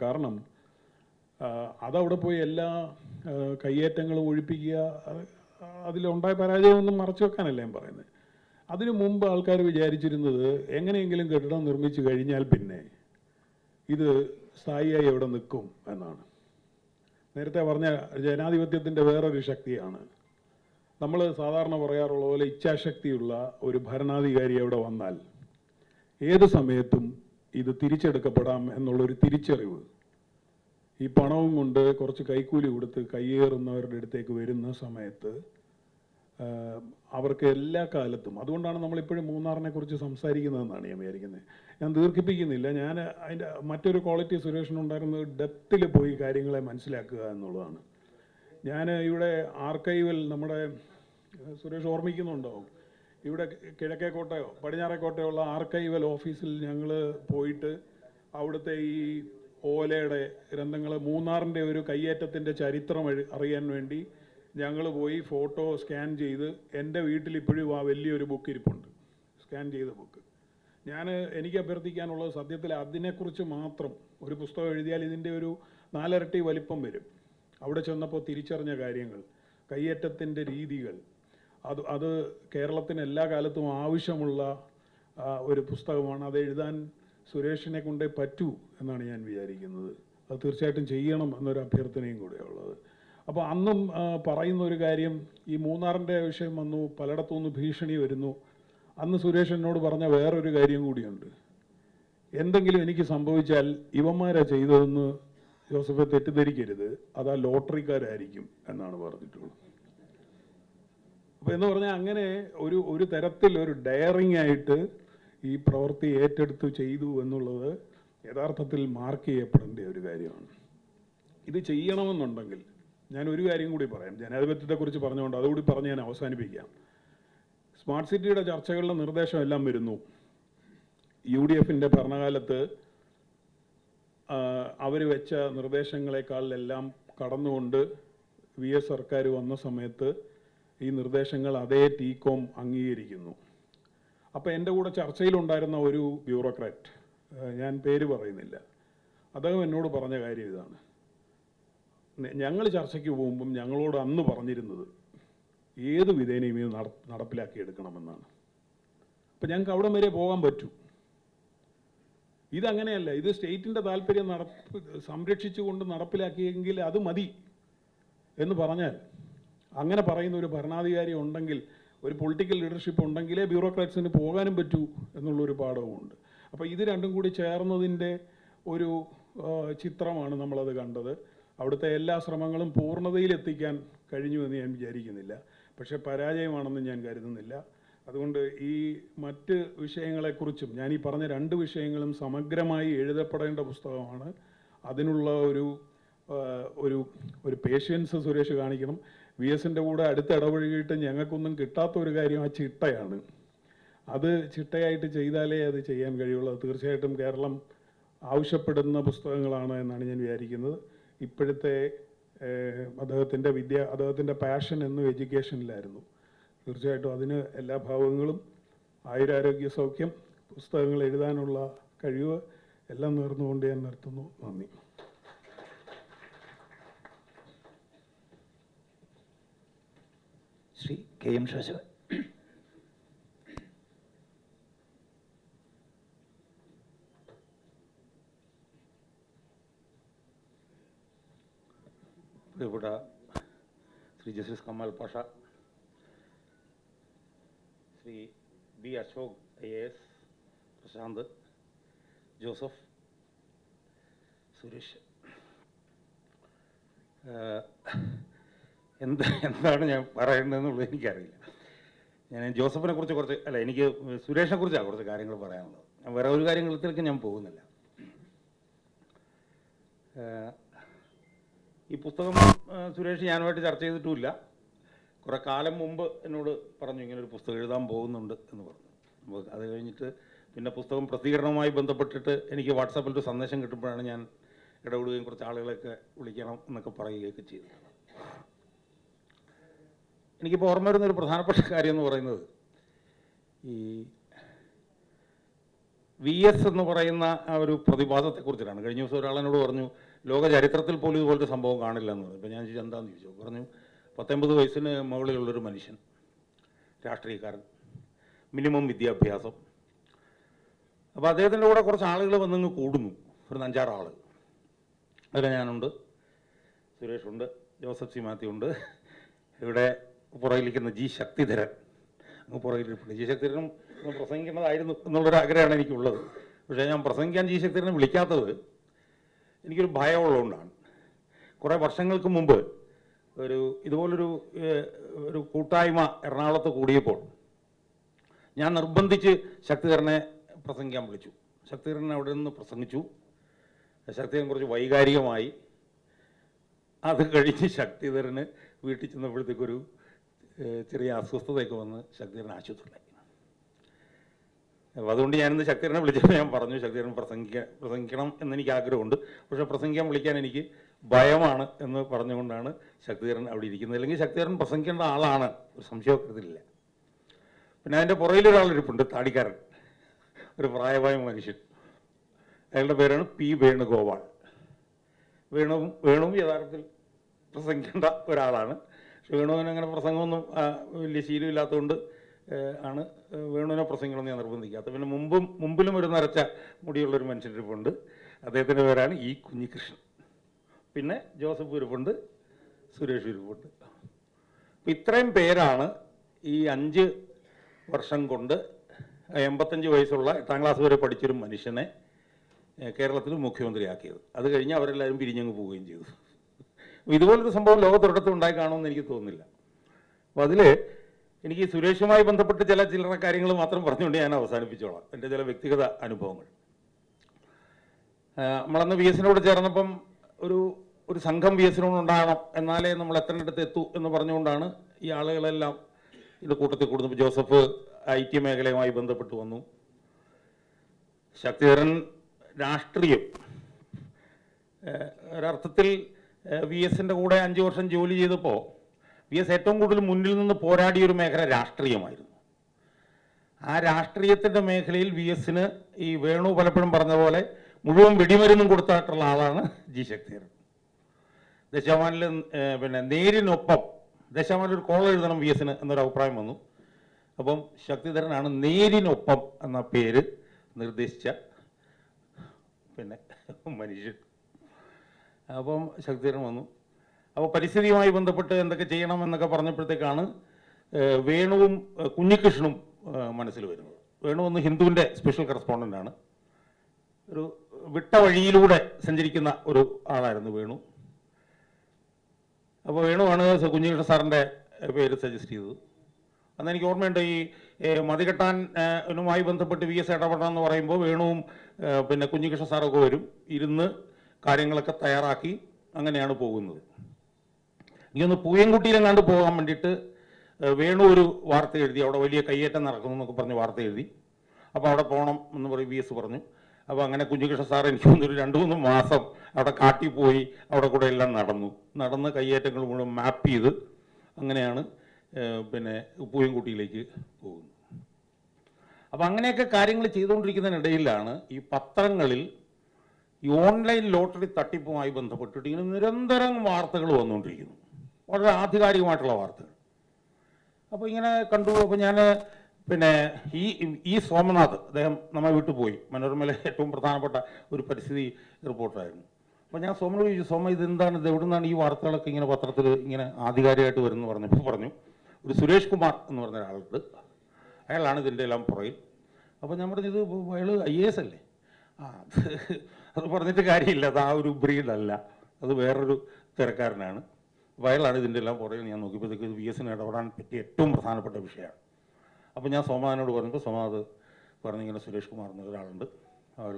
കാരണം അതവിടെ പോയി എല്ലാ കയ്യേറ്റങ്ങളും ഒഴിപ്പിക്കുക, അതിലുണ്ടായ പരാജയമൊന്നും മറച്ചു വെക്കാനല്ല ഞാൻ പറയുന്നത്. അതിനു മുമ്പ് ആൾക്കാർ വിചാരിച്ചിരുന്നത് എങ്ങനെയെങ്കിലും കെട്ടിടം നിർമ്മിച്ചു കഴിഞ്ഞാൽ പിന്നെ ഇത് സ്ഥായിയായി എവിടെ നിൽക്കും എന്നാണ്. നേരത്തെ പറഞ്ഞ ജനാധിപത്യത്തിൻ്റെ വേറൊരു ശക്തിയാണ്. നമ്മൾ സാധാരണ പറയാറുള്ള പോലെ ഇച്ഛാശക്തിയുള്ള ഒരു ഭരണാധികാരി അവിടെ വന്നാൽ ഏത് സമയത്തും ഇത് തിരിച്ചെടുക്കപ്പെടാം എന്നുള്ളൊരു തിരിച്ചറിവ് ഈ പണവും കൊണ്ട് കുറച്ച് കൈക്കൂലി കൊടുത്ത് കയ്യേറുന്നവരുടെ അടുത്തേക്ക് വരുന്ന സമയത്ത് അവർക്ക് എല്ലാ കാലത്തും, അതുകൊണ്ടാണ് നമ്മളിപ്പോഴും മൂന്നാറിനെ കുറിച്ച് സംസാരിക്കുന്നതെന്നാണ് ഞാൻ വിചാരിക്കുന്നത്. ഞാൻ ദീർഘിപ്പിക്കുന്നില്ല. ഞാൻ അതിൻ്റെ മറ്റൊരു ക്വാളിറ്റി സുരേഷിനുണ്ടായിരുന്നത് ഡെപ്തിൽ പോയി കാര്യങ്ങളെ മനസ്സിലാക്കുക എന്നുള്ളതാണ്. ഞാൻ ഇവിടെ ആർക്കൈവൽ, നമ്മുടെ സുരേഷ് ഓർമ്മിക്കുന്നുണ്ടാവും, ഇവിടെ കിഴക്കേക്കോട്ടയോ പടിഞ്ഞാറേക്കോട്ടയോ ഉള്ള ആർക്കൈവൽ ഓഫീസിൽ ഞങ്ങൾ പോയിട്ട് അവിടുത്തെ ഈ ഓലയുടെ ഗ്രന്ഥങ്ങൾ, മൂന്നാറിൻ്റെ ഒരു കയ്യേറ്റത്തിൻ്റെ ചരിത്രം അറിയാൻ വേണ്ടി ഞങ്ങൾ പോയി ഫോട്ടോ സ്കാൻ ചെയ്ത്, എൻ്റെ വീട്ടിൽ ഇപ്പോഴും ആ വലിയൊരു ബുക്ക് ഇരിപ്പുണ്ട്, സ്കാൻ ചെയ്ത ബുക്ക്. എനിക്ക് അഭ്യർത്ഥിക്കാനുള്ളത് സത്യത്തിൽ അതിനെക്കുറിച്ച് മാത്രം ഒരു പുസ്തകം എഴുതിയാൽ ഇതിൻ്റെ ഒരു 4 ഇരട്ടി വലിപ്പം വരും. അവിടെ ചെന്നപ്പോൾ തിരിച്ചറിഞ്ഞ കാര്യങ്ങൾ, കയ്യേറ്റത്തിൻ്റെ രീതികൾ, അത് കേരളത്തിന് എല്ലാ കാലത്തും ആവശ്യമുള്ള ഒരു പുസ്തകമാണ്. അത് എഴുതാൻ സുരേഷിനെ കൊണ്ടേ പറ്റൂ എന്നാണ് ഞാൻ വിചാരിക്കുന്നത്. അത് തീർച്ചയായിട്ടും ചെയ്യണം എന്നൊരു അഭ്യർത്ഥനയും കൂടെയുള്ളത്. അപ്പോൾ അന്നും പറയുന്ന ഒരു കാര്യം, ഈ മൂന്നാറിൻ്റെ വിഷയം വന്നു, പലയിടത്തുനിന്ന് ഭീഷണി വരുന്നു. അന്ന് സുരേഷ് എന്നോട് പറഞ്ഞ വേറൊരു കാര്യം കൂടിയുണ്ട്. എന്തെങ്കിലും എനിക്ക് സംഭവിച്ചാൽ ഇവന്മാരാ ചെയ്തതെന്ന് ജോസഫ് തെറ്റിദ്ധരിക്കരുത്, അതാ ലോട്ടറിക്കാരായിരിക്കും എന്നാണ് പറഞ്ഞിട്ടുള്ളത്. അപ്പോൾ എന്ന് പറഞ്ഞാൽ അങ്ങനെ ഒരു തരത്തിൽ ഒരു ഡയറിങ് ആയിട്ട് ഈ പ്രവൃത്തി ഏറ്റെടുത്ത് ചെയ്തു എന്നുള്ളത് യഥാർത്ഥത്തിൽ മാർക്ക് ചെയ്യപ്പെടേണ്ട ഒരു കാര്യമാണ്. ഇത് ചെയ്യണമെന്നുണ്ടെങ്കിൽ ഞാൻ ഒരു കാര്യം കൂടി പറയാം, ജനാധിപത്യത്തെക്കുറിച്ച് പറഞ്ഞുകൊണ്ട് അതുകൂടി പറഞ്ഞ് ഞാൻ അവസാനിപ്പിക്കാം. സ്മാർട്ട് സിറ്റിയുടെ ചർച്ചകളുടെ നിർദ്ദേശം എല്ലാം വരുന്നു. UDFിൻ്റെ ഭരണകാലത്ത് അവർ വെച്ച നിർദ്ദേശങ്ങളെക്കാളെല്ലാം കടന്നുകൊണ്ട് VS സർക്കാർ വന്ന സമയത്ത് ഈ നിർദ്ദേശങ്ങൾ അതേ TCOM അംഗീകരിക്കുന്നു. അപ്പോൾ എൻ്റെ കൂടെ ചർച്ചയിലുണ്ടായിരുന്ന ഒരു ബ്യൂറോക്രാറ്റ്, ഞാൻ പേര് പറയുന്നില്ല, അദ്ദേഹം എന്നോട് പറഞ്ഞ കാര്യം ഇതാണ്: ഞങ്ങൾ ചർച്ചയ്ക്ക് പോകുമ്പം ഞങ്ങളോട് അന്ന് പറഞ്ഞിരുന്നത് ഏത് വിധേനയും ഇത് നടപ്പിലാക്കിയെടുക്കണമെന്നാണ്. അപ്പം ഞങ്ങൾക്ക് അവിടെ വരെ പോകാൻ പറ്റൂ. ഇതങ്ങനെയല്ല, ഇത് സ്റ്റേറ്റിൻ്റെ താല്പര്യം സംരക്ഷിച്ചുകൊണ്ട് നടപ്പിലാക്കിയെങ്കിൽ അത് മതി എന്ന് പറഞ്ഞാൽ, അങ്ങനെ പറയുന്ന ഒരു ഭരണാധികാരി ഉണ്ടെങ്കിൽ, ഒരു പൊളിറ്റിക്കൽ ലീഡർഷിപ്പ് ഉണ്ടെങ്കിലേ ബ്യൂറോക്രാറ്റ്സിന് പോകാനും പറ്റൂ എന്നുള്ളൊരു പാഠവുമുണ്ട്. അപ്പോൾ ഇത് രണ്ടും കൂടി ചേർന്നതിൻ്റെ ഒരു ചിത്രമാണ് നമ്മളത് കണ്ടത്. അവിടുത്തെ എല്ലാ ശ്രമങ്ങളും പൂർണ്ണതയിലെത്തിക്കാൻ കഴിഞ്ഞുവെന്ന് ഞാൻ വിചാരിക്കുന്നില്ല, പക്ഷേ പരാജയമാണെന്ന് ഞാൻ കരുതുന്നില്ല. അതുകൊണ്ട് ഈ മറ്റ് വിഷയങ്ങളെക്കുറിച്ചും, ഞാൻ ഈ പറഞ്ഞ 2 വിഷയങ്ങളും സമഗ്രമായി എഴുതപ്പെടേണ്ട പുസ്തകമാണ്. അതിനുള്ള ഒരു പേഷ്യൻസ് സുരേഷ് കാണിക്കണം. VSൻ്റെ കൂടെ അടുത്ത് ഇടപഴകിയിട്ട് ഞങ്ങൾക്കൊന്നും കിട്ടാത്ത ഒരു കാര്യം ആ ചിട്ടയാണ്. അത് ചിട്ടയായിട്ട് ചെയ്താലേ അത് ചെയ്യാൻ കഴിയുള്ളൂ. അത് തീർച്ചയായിട്ടും കേരളം ആവശ്യപ്പെടുന്ന പുസ്തകങ്ങളാണ് എന്നാണ് ഞാൻ വിചാരിക്കുന്നത്. ഇപ്പോഴത്തെ അദ്ദേഹത്തിൻ്റെ പാഷൻ എന്നും എഡ്യൂക്കേഷനിലായിരുന്നു. തീർച്ചയായിട്ടും അതിന് എല്ലാ ഭാവങ്ങളും ആയുരാരോഗ്യ സൗഖ്യം, പുസ്തകങ്ങൾ എഴുതാനുള്ള കഴിവ് എല്ലാം നേർന്നുകൊണ്ട് ഞാൻ നിർത്തുന്നു. നന്ദി. ശ്രീ KM ശശിവൻ. പ്രിയപ്പെട്ട Shri justice Kamal Pasha, Shri B. Ashok IAS, Prashanth, Joseph, Suresh, എന്താണ് ഞാൻ പറയേണ്ടതെന്നുള്ളത് എനിക്കറിയില്ല. ഞാൻ ജോസഫിനെ കുറിച്ച് എനിക്ക് സുരേഷിനെ കുറിച്ചാണ് കുറച്ച് കാര്യങ്ങൾ പറയാനുള്ളത്. ഞാൻ വേറെ ഒരു കാര്യങ്ങളിലേക്ക് ഞാൻ പോകുന്നില്ല. ഈ പുസ്തകം സുരേഷ് ഞാനുമായിട്ട് ചർച്ച ചെയ്തിട്ടുമില്ല. കുറേ കാലം മുമ്പ് എന്നോട് പറഞ്ഞു ഇങ്ങനൊരു പുസ്തകം എഴുതാൻ പോകുന്നുണ്ട് എന്ന് പറഞ്ഞു. അപ്പോൾ അത് കഴിഞ്ഞിട്ട് പിന്നെ പുസ്തകം പ്രസിദ്ധീകരണവുമായി ബന്ധപ്പെട്ടിട്ട് എനിക്ക് വാട്സാപ്പിൽ ഒരു സന്ദേശം കിട്ടുമ്പോഴാണ് ഞാൻ ഇടപെടുകയും കുറച്ച് ആളുകളെയൊക്കെ വിളിക്കണം എന്നൊക്കെ പറയുകയൊക്കെ ചെയ്തത്. എനിക്കിപ്പോൾ ഓർമ്മ വരുന്നൊരു പ്രധാനപ്പെട്ട കാര്യം എന്ന് പറയുന്നത്, ഈ VS എന്ന് പറയുന്ന ആ ഒരു പ്രതിഭാസത്തെക്കുറിച്ചിട്ടാണ്. കഴിഞ്ഞ ദിവസം ഒരാളെന്നോട് പറഞ്ഞു ലോക ചരിത്രത്തിൽ പോലും ഇതുപോലത്തെ സംഭവം കാണില്ല എന്ന് പറഞ്ഞു. അപ്പോൾ ഞാൻ ചോദിച്ചു എന്താണെന്ന് ചോദിച്ചു. പറഞ്ഞു 19 വയസ്സിന് മുകളിലുള്ളൊരു മനുഷ്യൻ, രാഷ്ട്രീയക്കാരൻ, മിനിമം വിദ്യാഭ്യാസം. അപ്പോൾ അദ്ദേഹത്തിൻ്റെ കൂടെ കുറച്ച് ആളുകൾ വന്നിങ്ങ് കൂടുന്നു, ഒരു 5-6 ആൾ. അതിൽ ഞാനുണ്ട്, സുരേഷുണ്ട്, ജോസഫ് സി മാത്യു ഉണ്ട്, ഇവിടെ പുറകിലിരിക്കുന്ന G. ശക്തിധരൻ അങ്ങ് പുറകിലിരിപ്പുണ്ട്. G. ശക്തിധരനും പ്രസംഗിക്കേണ്ടതായിരുന്നു എന്നുള്ളൊരു ആഗ്രഹമാണ് എനിക്കുള്ളത്. പക്ഷേ ഞാൻ പ്രസംഗിക്കാൻ G. ശക്തിധരനെ വിളിക്കാത്തത് എനിക്കൊരു ഭയമുള്ളതുകൊണ്ടാണ്. കുറേ വർഷങ്ങൾക്ക് മുമ്പ് ഇതുപോലൊരു കൂട്ടായ്മ എറണാകുളത്ത് കൂടിയപ്പോൾ ഞാൻ നിർബന്ധിച്ച് ശക്തിധരനെ പ്രസംഗിക്കാൻ വിളിച്ചു. ശക്തിധരൻ അവിടെ നിന്ന് പ്രസംഗിച്ചു. ശക്തിധരൻ കുറച്ച് വൈകാരികമായി. അത് കഴിഞ്ഞ് ശക്തിധരന് വീട്ടിൽ ചെന്നപ്പോഴത്തേക്കൊരു ചെറിയ അസ്വസ്ഥതയൊക്കെ വന്ന് ശക്തിധരൻ ആശുപത്രിയിലായി. അപ്പോൾ അതുകൊണ്ട് ഞാനിന്ന് ശക്തിധരനെ വിളിച്ചപ്പോൾ ഞാൻ പറഞ്ഞു ശക്തിധരൻ പ്രസംഗിക്കണം എന്നെനിക്ക് ആഗ്രഹമുണ്ട്, പക്ഷേ പ്രസംഗിക്കാൻ വിളിക്കാൻ എനിക്ക് ഭയമാണ് എന്ന് പറഞ്ഞുകൊണ്ടാണ് ശക്തിധരൻ അവിടെ ഇരിക്കുന്നത്. അല്ലെങ്കിൽ ശക്തിധരൻ പ്രസംഗിക്കേണ്ട ആളാണ്, ഒരു സംശയത്തിലില്ല. പിന്നെ അതിൻ്റെ പുറകിലൊരാളിരിപ്പുണ്ട്, താടിക്കാരൻ, ഒരു പ്രായമായ മനുഷ്യൻ. അയാളുടെ പേരാണ് P. വേണുഗോപാൽ. വേണുവും യഥാർത്ഥത്തിൽ പ്രസംഗിക്കേണ്ട ഒരാളാണ്. പക്ഷെ വേണുവിന് അങ്ങനെ പ്രസംഗമൊന്നും വലിയ ശീലമില്ലാത്തതുകൊണ്ട് ആണ് വേണുവിനെ പ്രസംഗിക്കണമെന്ന് ഞാൻ നിർബന്ധിക്കാത്തത്. പിന്നെ മുമ്പിലും ഒരു നരച്ച മുടിയുള്ളൊരു മനുഷ്യരിപ്പുണ്ട്, അദ്ദേഹത്തിൻ്റെ പേരാണ് E. കുഞ്ഞികൃഷ്ണൻ. പിന്നെ ജോസഫ് ഇരിപ്പുണ്ട്, സുരേഷ് ഇരിപ്പുണ്ട്. അപ്പം ഇത്രയും പേരാണ് ഈ 5 വർഷം കൊണ്ട് 85 വയസ്സുള്ള 8ാം ക്ലാസ് വരെ പഠിച്ചൊരു മനുഷ്യനെ കേരളത്തിൽ മുഖ്യമന്ത്രിയാക്കിയത്. അത് കഴിഞ്ഞ് അവരെല്ലാവരും പിരിഞ്ഞങ്ങ് പോവുകയും ചെയ്തു. ഇതുപോലൊരു സംഭവം ലോകത്തൊരിടത്തും ഉണ്ടായി കാണുമെന്ന് എനിക്ക് തോന്നുന്നില്ല. അപ്പോൾ അതിൽ എനിക്ക് ഈ സുരേഷുമായി ബന്ധപ്പെട്ട് ചില്ലറ കാര്യങ്ങൾ മാത്രം പറഞ്ഞുകൊണ്ട് ഞാൻ അവസാനിപ്പിച്ചോളാം. എൻ്റെ ചില വ്യക്തിഗത അനുഭവങ്ങൾ. നമ്മളന്ന് വി എസിനോട് ചേർന്നപ്പം ഒരു സംഘം വി എസിനോട് ഉണ്ടാകണം, എന്നാലേ നമ്മൾ എത്തേണ്ടടുത്ത് എത്തൂ എന്ന് പറഞ്ഞുകൊണ്ടാണ് ഈ ആളുകളെല്ലാം ഇത് കൂട്ടത്തിൽ കൂടുന്നത്. ജോസഫ് IT മേഖലയുമായി ബന്ധപ്പെട്ട് വന്നു. ശക്തിധരൻ രാഷ്ട്രീയം ഒരർത്ഥത്തിൽ വി എസിൻ്റെ കൂടെ 5 വർഷം ജോലി ചെയ്തപ്പോൾ വി എസ് ഏറ്റവും കൂടുതൽ മുന്നിൽ നിന്ന് പോരാടിയൊരു മേഖല രാഷ്ട്രീയമായിരുന്നു. ആ രാഷ്ട്രീയത്തിൻ്റെ മേഖലയിൽ വി എസിന് ഈ വേണു പലപ്പോഴും പറഞ്ഞ പോലെ മുഴുവൻ വെടിമരുന്നും കൊടുത്തിട്ടുള്ള ആളാണ് ജി ശക്തിധരൻ. ദശാമാനിൽ നേരിനൊപ്പം ദശാമാനിൽ ഒരു കോൾ എഴുതണം വി എസിന് എന്നൊരു അഭിപ്രായം വന്നു. അപ്പം ശക്തിധരനാണ് നേരിനൊപ്പം എന്ന പേര് നിർദ്ദേശിച്ച മനുഷ്യൻ. അപ്പം ശക്തിധരൻ വന്നു. അപ്പോൾ പരിസ്ഥിതിയുമായി ബന്ധപ്പെട്ട് എന്തൊക്കെ ചെയ്യണം എന്നൊക്കെ പറഞ്ഞപ്പോഴത്തേക്കാണ് വേണുവും കുഞ്ഞികൃഷ്ണനും മനസ്സിൽ വരുന്നത്. വേണു ഒന്ന് ഹിന്ദുവിൻ്റെ സ്പെഷ്യൽ കറസ്പോണ്ടൻ്റാണ്. ഒരു വിട്ട വഴിയിലൂടെ സഞ്ചരിക്കുന്ന ഒരു ആളായിരുന്നു വേണു. അപ്പോൾ വേണുവാണ് കുഞ്ഞികൃഷ്ണ സാറിൻ്റെ പേര് സജസ്റ്റ് ചെയ്തത്. അന്ന് എനിക്ക് ഓർമ്മയുണ്ട്, ഈ മതികെട്ടാനുമായി ബന്ധപ്പെട്ട് വി എസ് ഇടപെടണമെന്ന് പറയുമ്പോൾ വേണുവും കുഞ്ഞികൃഷ്ണ സാറൊക്കെ വരും, ഇരുന്ന് കാര്യങ്ങളൊക്കെ തയ്യാറാക്കി അങ്ങനെയാണ് പോകുന്നത്. എനിക്കൊന്ന് പൂയംകുട്ടിയിലെങ്ങാണ്ട് പോകാൻ വേണ്ടിയിട്ട് വേണു ഒരു വാർത്ത എഴുതി, അവിടെ വലിയ കയ്യേറ്റം നടക്കുന്നു എന്നൊക്കെ പറഞ്ഞ് വാർത്ത എഴുതി. അപ്പോൾ അവിടെ പോകണം എന്ന് പറയും വി എസ് പറഞ്ഞു. അപ്പോൾ അങ്ങനെ കുഞ്ഞികൃഷ്ണ സാർ എനിക്ക് തോന്നുന്നു 2-3 മാസം അവിടെ കാട്ടിൽ പോയി അവിടെ കൂടെ എല്ലാം നടന്ന് കയ്യേറ്റങ്ങൾ മുഴുവൻ മാപ്പ് ചെയ്ത് അങ്ങനെയാണ് പൂയംകുട്ടിയിലേക്ക് പോകുന്നത്. അപ്പം അങ്ങനെയൊക്കെ കാര്യങ്ങൾ ചെയ്തുകൊണ്ടിരിക്കുന്നതിനിടയിലാണ് ഈ പത്രങ്ങളിൽ ഈ ഓൺലൈൻ ലോട്ടറി തട്ടിപ്പുമായി ബന്ധപ്പെട്ടിട്ട് ഇങ്ങനെ നിരന്തരം വാർത്തകൾ വന്നുകൊണ്ടിരിക്കുന്നു, വളരെ ആധികാരികമായിട്ടുള്ള വാർത്തകൾ. അപ്പോൾ ഇങ്ങനെ കണ്ടു. അപ്പോൾ ഞാൻ ഈ സോമനാഥ്, അദ്ദേഹം നമ്മെ വിട്ടുപോയി, മനോരമയിലെ ഏറ്റവും പ്രധാനപ്പെട്ട ഒരു പരിസ്ഥിതി റിപ്പോർട്ടറായിരുന്നു. അപ്പോൾ ഞാൻ സോമനോട് ചോദിച്ചു, സോമ ഇതെന്താണ്, ഇത് എവിടെ നിന്നാണ് ഈ വാർത്തകളൊക്കെ ഇങ്ങനെ പത്രത്തിൽ ഇങ്ങനെ ആധികാരികമായിട്ട് വരുമെന്ന് പറഞ്ഞപ്പോൾ പറഞ്ഞു, ഒരു സുരേഷ് കുമാർ എന്ന് പറഞ്ഞ ഒരാളുണ്ട്, അയാളാണ് ഇതിൻ്റെ എല്ലാം പുറകിൽ. അപ്പോൾ ഞാൻ പറഞ്ഞു, ഇത് അയാൾ IAS അല്ലേ? അത് പറഞ്ഞിട്ട് കാര്യമില്ല, അത് ആ ഒരു ബ്രീഡല്ല, അത് വേറൊരു തിരക്കാരനാണ്. അപ്പോൾ അയാളാണ് ഇതിൻ്റെ എല്ലാം പുറകിൽ. ഞാൻ നോക്കിയപ്പോഴത്തേക്ക് വി എസിന് ഇടപെടാൻ പറ്റിയ ഏറ്റവും പ്രധാനപ്പെട്ട വിഷയമാണ്. അപ്പോൾ ഞാൻ സോമനാഥനോട് പറഞ്ഞപ്പോൾ സോമനാഥ് പറഞ്ഞിങ്ങനെ സുരേഷ് കുമാർ എന്ന ഒരാളുണ്ട്, അയാൾ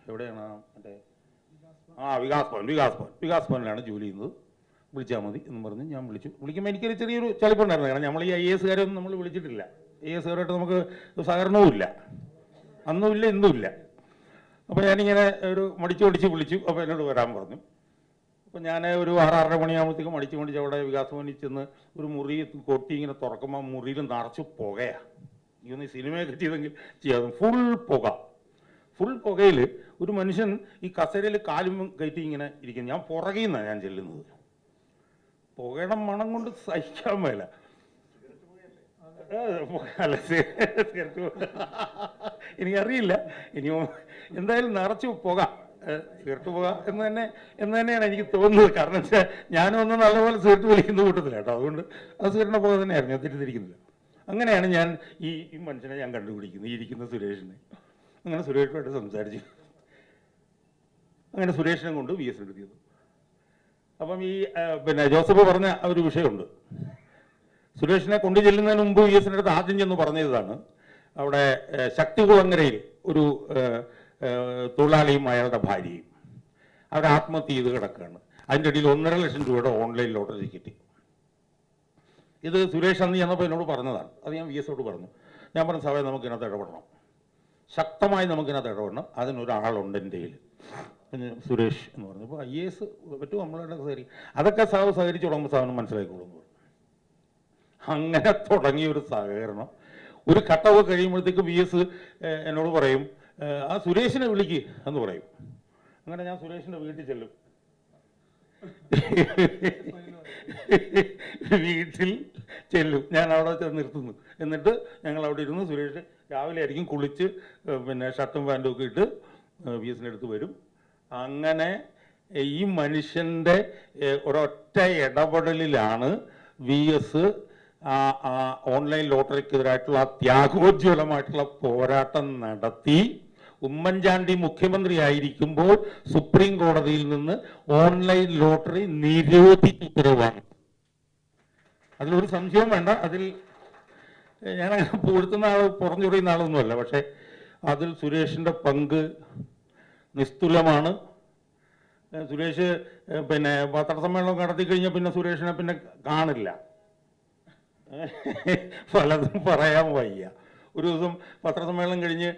എവിടെയാണ് വികാസ് ഭവനിലാണ് ജോലി ചെയ്യുന്നത്, വിളിച്ചാൽ മതി എന്ന് പറഞ്ഞ് ഞാൻ വിളിക്കുമ്പോൾ എനിക്കൊരു ചെറിയൊരു ചളിപ്പുണ്ടായിരുന്നു. കാരണം നമ്മൾ ഈ IAS കാരൊന്നും നമ്മൾ വിളിച്ചിട്ടില്ല, IAS കാരായിട്ട് നമുക്ക് സഹകരണവും ഇല്ല, അന്നുമില്ല ഇന്നുമില്ല. അപ്പോൾ ഞാനിങ്ങനെ ഒരു മടിച്ച് വിളിച്ചു. അപ്പോൾ എന്നോട് വരാൻ പറഞ്ഞു. അപ്പോൾ ഞാൻ ഒരു 6-6:30 മണിയാകുമ്പോഴത്തേക്കും മടിച്ച് അവിടെ വികാസ് ഭവനിൽ ചെന്ന് ഒരു മുറി കൊട്ടി ഇങ്ങനെ തുറക്കുമ്പോൾ മുറിയിൽ നിറച്ച് പുകയാണ്. ഇതൊന്ന് സിനിമയൊക്കെ ചെയ്തെങ്കിൽ ചെയ്യാതെ ഫുൾ പുകയിൽ ഒരു മനുഷ്യൻ ഈ കസേരയിൽ കാലും കയറ്റി ഇങ്ങനെ ഇരിക്കുന്നു. ഞാൻ പുറകിൽ നിന്നാണ് ഞാൻ ചെല്ലുന്നത്. പുകയുടെ മണം കൊണ്ട് സഹിക്കാൻ മേല. അല്ല, എനിക്കറിയില്ല, ഇനിയോ എന്തായാലും നിറച്ചു പുക, സിഗരറ്റ് പുക എന്ന് തന്നെയാണ് എനിക്ക് തോന്നുന്നത്. കാരണം വെച്ചാൽ ഞാനും ഒന്ന് നല്ലപോലെ സിഗരറ്റ് വലിക്കുന്ന കൂട്ടത്തില്ല കേട്ടോ, അതുകൊണ്ട് അത് സിഗരറ്റിൻ്റെ പുക തന്നെയായിരുന്നു, ഞാൻ തെറ്റിദ്ധരിക്കുന്നില്ല. അങ്ങനെയാണ് ഞാൻ ഈ മനുഷ്യനെ ഞാൻ കണ്ടുപിടിക്കുന്നത്, ഈ ഇരിക്കുന്ന സുരേഷിനെ. അങ്ങനെ സുരേഷുമായിട്ട് സംസാരിച്ചു. അങ്ങനെ സുരേഷിനെ കൊണ്ട് വി എസ് എടുത്തിരുന്നു. അപ്പം ഈ ജോസഫ് പറഞ്ഞ ഒരു വിഷയമുണ്ട്. സുരേഷിനെ കൊണ്ടു ചെല്ലുന്നതിന് മുമ്പ് വി എസിൻ്റെ അടുത്ത് ആദ്യം ചെന്ന് പറഞ്ഞതാണ്, അവിടെ ശക്തികുളങ്ങരയിൽ ഒരു തൊഴിലാളിയും അയാളുടെ ഭാര്യയും അവർ ആത്മഹത്യ ചെയ്ത് കിടക്കുകയാണ്. അതിൻ്റെ ഇടയിൽ 1.5 ലക്ഷം രൂപയുടെ ഓൺലൈൻ ലോട്ടറി കിട്ടി. ഇത് സുരേഷ് അന്ന് ചെന്നപ്പോൾ എന്നോട് പറഞ്ഞതാണ്. അത് ഞാൻ വി എസോട് പറഞ്ഞു. ഞാൻ പറഞ്ഞ സമയം നമുക്കിതിനകത്ത് ഇടപെടണം, ശക്തമായി നമുക്കിതിനകത്ത് ഇടപെടണം, അതിനൊരാളുണ്ട് എൻ്റെ കയ്യിൽ, സുരേഷ് എന്ന് പറഞ്ഞു. അപ്പോൾ IAS പറ്റും, നമ്മളുടെ സഹകരിക്കും, അതൊക്കെ സഹകരിച്ച് തുടങ്ങുമ്പോൾ സാധനം മനസ്സിലാക്കിക്കോളും. അങ്ങനെ തുടങ്ങിയ ഒരു സഹകരണം ഒരു ഘട്ടമൊക്കെ കഴിയുമ്പോഴത്തേക്ക് വി എസ് എന്നോട് പറയും, ആ സുരേഷിനെ വിളിക്ക് എന്ന് പറയും. അങ്ങനെ ഞാൻ സുരേഷിൻ്റെ വീട്ടിൽ ചെല്ലും. ഞാൻ അവിടെ നിർത്തുന്നു. എന്നിട്ട് ഞങ്ങൾ അവിടെ ഇരുന്ന് സുരേഷ് രാവിലെ ആയിരിക്കും കുളിച്ച് ഷർട്ടും പാൻറ്റും ഒക്കെ ഇട്ട് വി എസിൻ്റെ അടുത്ത് വരും. അങ്ങനെ ഈ മനുഷ്യൻ്റെ ഒരൊറ്റ ഇടപെടലിലാണ് വി എസ് ഓൺലൈൻ ലോട്ടറിക്കെതിരായിട്ടുള്ള ത്യാഗോജ്വലമായിട്ടുള്ള പോരാട്ടം നടത്തി ഉമ്മൻചാണ്ടി മുഖ്യമന്ത്രിയായിരിക്കുമ്പോൾ സുപ്രീം കോടതിയിൽ നിന്ന് ഓൺലൈൻ ലോട്ടറി നിരോധിച്ച ഉത്തരവാണ്. അതിലൊരു സംശയവും വേണ്ട. അതിൽ ഞാൻ പുകഴ്ത്തുന്ന ആൾ പുറഞ്ഞുറിയുന്ന ആളൊന്നുമല്ല. പക്ഷേ അതിൽ സുരേഷിൻ്റെ പങ്ക് നിസ്തുലമാണ്. സുരേഷ് പിന്നെ പത്രസമ്മേളനം നടത്തി കഴിഞ്ഞാൽ പിന്നെ സുരേഷിനെ പിന്നെ കാണില്ല. പലതും പറയാൻ വയ്യ. ഒരു ദിവസം പത്രസമ്മേളനം കഴിഞ്ഞ്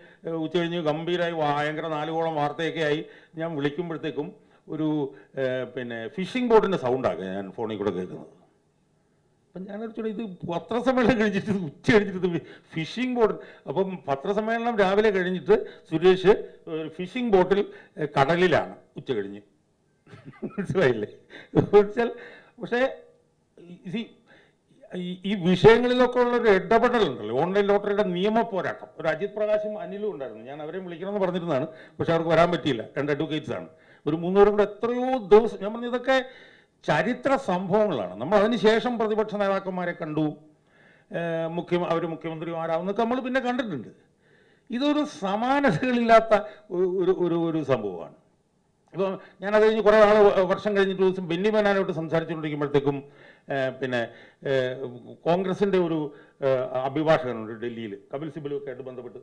ഉച്ച കഴിഞ്ഞ് ഗംഭീരമായി ഭയങ്കര 4 കോളം വാർത്തയൊക്കെ ആയി ഞാൻ വിളിക്കുമ്പോഴത്തേക്കും ഒരു പിന്നെ ഫിഷിംഗ് ബോട്ടിൻ്റെ സൗണ്ടാണ് ഞാൻ ഫോണിൽ കൂടെ കേൾക്കുന്നത്. അപ്പം ഞാനൊരു ഇത് പത്രസമ്മേളനം കഴിഞ്ഞിട്ട് ഉച്ച കഴിഞ്ഞിട്ട് ഫിഷിംഗ് ബോട്ട്. അപ്പം പത്രസമ്മേളനം രാവിലെ കഴിഞ്ഞിട്ട് സുരേഷ് ഫിഷിംഗ് ബോട്ടിൽ കടലിലാണ് ഉച്ച കഴിഞ്ഞ്. മനസ്സിലായില്ലേ? പക്ഷേ ഈ വിഷയങ്ങളിലൊക്കെ ഉള്ളൊരു ഇടപെടലുണ്ടല്ലോ, ഓൺലൈൻ ലോട്ടറിയുടെ നിയമ പോരാട്ടം. ഒരു അജിത് പ്രകാശും അനിലും ഉണ്ടായിരുന്നു. ഞാൻ അവരെ വിളിക്കണമെന്ന് പറഞ്ഞിരുന്നതാണ്, പക്ഷെ അവർക്ക് വരാൻ പറ്റിയില്ല. 2 അഡ്വക്കേറ്റ്സ് ആണ്. ഒരു 3 പേരും കൂടെ എത്രയോ ദിവസം. ഞാൻ പറഞ്ഞു ഇതൊക്കെ ചരിത്ര സംഭവങ്ങളാണ്. നമ്മൾ അതിനുശേഷം പ്രതിപക്ഷ നേതാക്കന്മാരെ കണ്ടു, അവർ മുഖ്യമന്ത്രിമാരാവുന്നൊക്കെ നമ്മൾ പിന്നെ കണ്ടിട്ടുണ്ട്. ഇതൊരു സമാനതകളില്ലാത്ത ഒരു സംഭവമാണ്. ഇപ്പോൾ ഞാനത് കഴിഞ്ഞ് കുറേ വർഷം കഴിഞ്ഞിട്ട് ദിവസം ബെന്നി ബെഹനാനോട്ട് സംസാരിച്ചുകൊണ്ടിരിക്കുമ്പോഴത്തേക്കും പിന്നെ കോൺഗ്രസിൻ്റെ ഒരു അഭിഭാഷകനുണ്ട് ഡൽഹിയിൽ, കപിൽ സിബലുമൊക്കെ ആയിട്ട് ബന്ധപ്പെട്ട്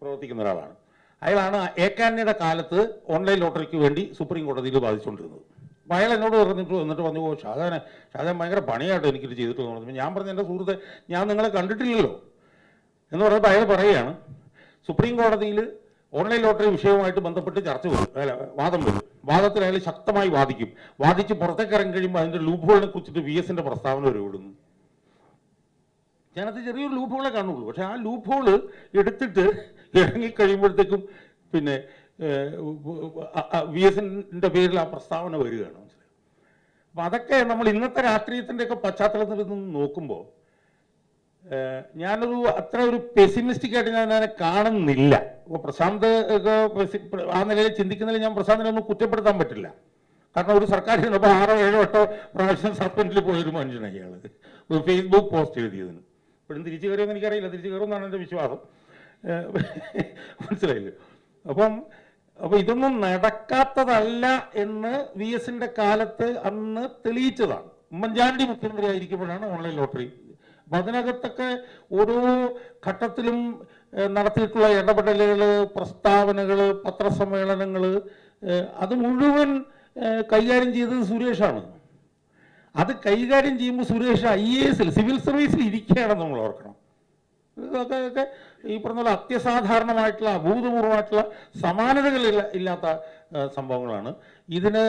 പ്രവർത്തിക്കുന്ന ഒരാളാണ്. അയാളാണ് ഏക്കാനിയുടെ കാലത്ത് ഓൺലൈൻ ലോട്ടറിക്ക് വേണ്ടി സുപ്രീം കോടതിയിൽ ബാധിച്ചുകൊണ്ടിരുന്നത്. അപ്പോൾ അയാൾ എന്നോട് എന്നിട്ട് പറഞ്ഞു, ഓ ഷാജാൻ ഭയങ്കര പണിയായിട്ട് എനിക്കിത് ചെയ്തിട്ട് തോന്നുന്നു. ഞാൻ പറഞ്ഞു, എൻ്റെ സുഹൃത്തെ, ഞാൻ നിങ്ങളെ കണ്ടിട്ടില്ലല്ലോ എന്ന് പറഞ്ഞപ്പോൾ അയാൾ പറയുകയാണ്, സുപ്രീം കോടതിയിൽ ഓൺലൈൻ ലോട്ടറി വിഷയവുമായിട്ട് ബന്ധപ്പെട്ട് ചർച്ച വരും, വാദം വരും. വാദത്തിൽ അയാൾ ശക്തമായി വാദിച്ച് പുറത്തേക്ക് ഇറങ്ങി കഴിയുമ്പോൾ അതിൻ്റെ ലൂപ്ഹോളിനെ കുറിച്ചിട്ട് VSന്റെ പ്രസ്താവന വരെ വിടുന്നു. ഞാനത് ചെറിയൊരു ലൂപ്ഹോളെ കാണുള്ളൂ. പക്ഷെ ആ ലൂപ്ഹോള് എടുത്തിട്ട് ഇറങ്ങിക്കഴിയുമ്പോഴത്തേക്കും പിന്നെ VSന്റെ പേരിൽ ആ പ്രസ്താവന വരികയാണ്. മനസ്സിലായി? അപ്പം അതൊക്കെ നമ്മൾ ഇന്നത്തെ രാഷ്ട്രീയത്തിൻ്റെയൊക്കെ പശ്ചാത്തലത്തിൽ നിന്ന് നോക്കുമ്പോൾ ഞാനൊരു അത്ര ഒരു പെസിമിസ്റ്റിക് ആയിട്ട് ഞാൻ അതിനെ കാണുന്നില്ല. ഇപ്പോൾ പ്രശാന്ത് ആ നിലയിൽ ചിന്തിക്കുന്നതിൽ ഞാൻ പ്രശാന്തിനെ ഒന്നും കുറ്റപ്പെടുത്താൻ പറ്റില്ല. കാരണം ഒരു സർക്കാർ ചെന്നപ്പോൾ 6 7 8 പ്രാവശ്യം സസ്പെൻഡിൽ പോയൊരു മനുഷ്യനാണ് ഇയാൾ, ഒരു ഫേസ്ബുക്ക് പോസ്റ്റ് എഴുതിയതിന്. ഇപ്പോഴും തിരിച്ചു കയറിയെന്ന് എനിക്കറിയില്ല. തിരിച്ചു കയറുമെന്നാണ് എൻ്റെ വിശ്വാസം. മനസ്സിലായില്ലേ? അപ്പോൾ ഇതൊന്നും നടക്കാത്തതല്ല എന്ന് VSന്റെ കാലത്ത് അന്ന് തെളിയിച്ചതാണ്. ഉമ്മൻചാണ്ടി മുഖ്യമന്ത്രി ആയിരിക്കുമ്പോഴാണ് ഓൺലൈൻ ലോട്ടറി. അപ്പം അതിനകത്തൊക്കെ ഓരോ ഘട്ടത്തിലും നടത്തിയിട്ടുള്ള ഇടപെടലുകൾ, പ്രസ്താവനകൾ, പത്രസമ്മേളനങ്ങൾ, അത് മുഴുവൻ കൈകാര്യം ചെയ്തത് സുരേഷാണ്. അത് കൈകാര്യം ചെയ്യുമ്പോൾ സുരേഷ് IASൽ സിവിൽ സർവീസിൽ ഇരിക്കുകയാണെന്ന് നമ്മൾ ഓർക്കണം. ഇതൊക്കെ ഈ പറഞ്ഞ പോലെ അത്യസാധാരണമായിട്ടുള്ള അഭൂതപൂർവമായിട്ടുള്ള സമാനതകൾ ഇല്ലാത്ത സംഭവങ്ങളാണ്. ഇതിന്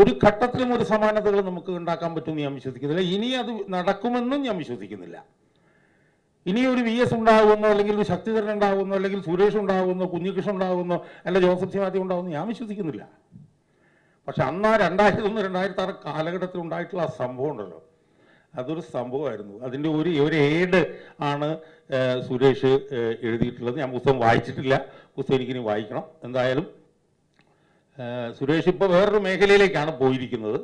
ഒരു ഘട്ടത്തിലും ഒരു സമാനതകൾ നമുക്ക് ഉണ്ടാക്കാൻ പറ്റുമെന്ന് ഞാൻ വിശ്വസിക്കുന്നില്ല. ഇനി അത് നടക്കുമെന്നും ഞാൻ വിശ്വസിക്കുന്നില്ല. ഇനി ഒരു VS ഉണ്ടാകുമെന്നോ, അല്ലെങ്കിൽ ഒരു ശക്തിധരൻ ഉണ്ടാകുമെന്നോ, അല്ലെങ്കിൽ സുരേഷ് ഉണ്ടാകുമെന്നോ, കുഞ്ഞികൃഷ്ണൻ ഉണ്ടാകുമെന്നോ, അല്ല ജോസഫ് സി മാത്യു ഉണ്ടാകുമെന്നോ ഞാൻ വിശ്വസിക്കുന്നില്ല. പക്ഷെ അന്ന് 2001 2006 കാലഘട്ടത്തിൽ ഉണ്ടായിട്ടുള്ള ആ സംഭവം ഉണ്ടല്ലോ, അതൊരു സംഭവമായിരുന്നു. അതിൻ്റെ ഒരു ഏഡ് ആണ് സുരേഷ് എഴുതിയിട്ടുള്ളത്. ഞാൻ പുസ്തകം വായിച്ചിട്ടില്ല. പുസ്തകം എനിക്കിനി വായിക്കണം. എന്തായാലും സുരേഷ് ഇപ്പോൾ വേറൊരു മേഖലയിലേക്കാണ് പോയിരിക്കുന്നത്.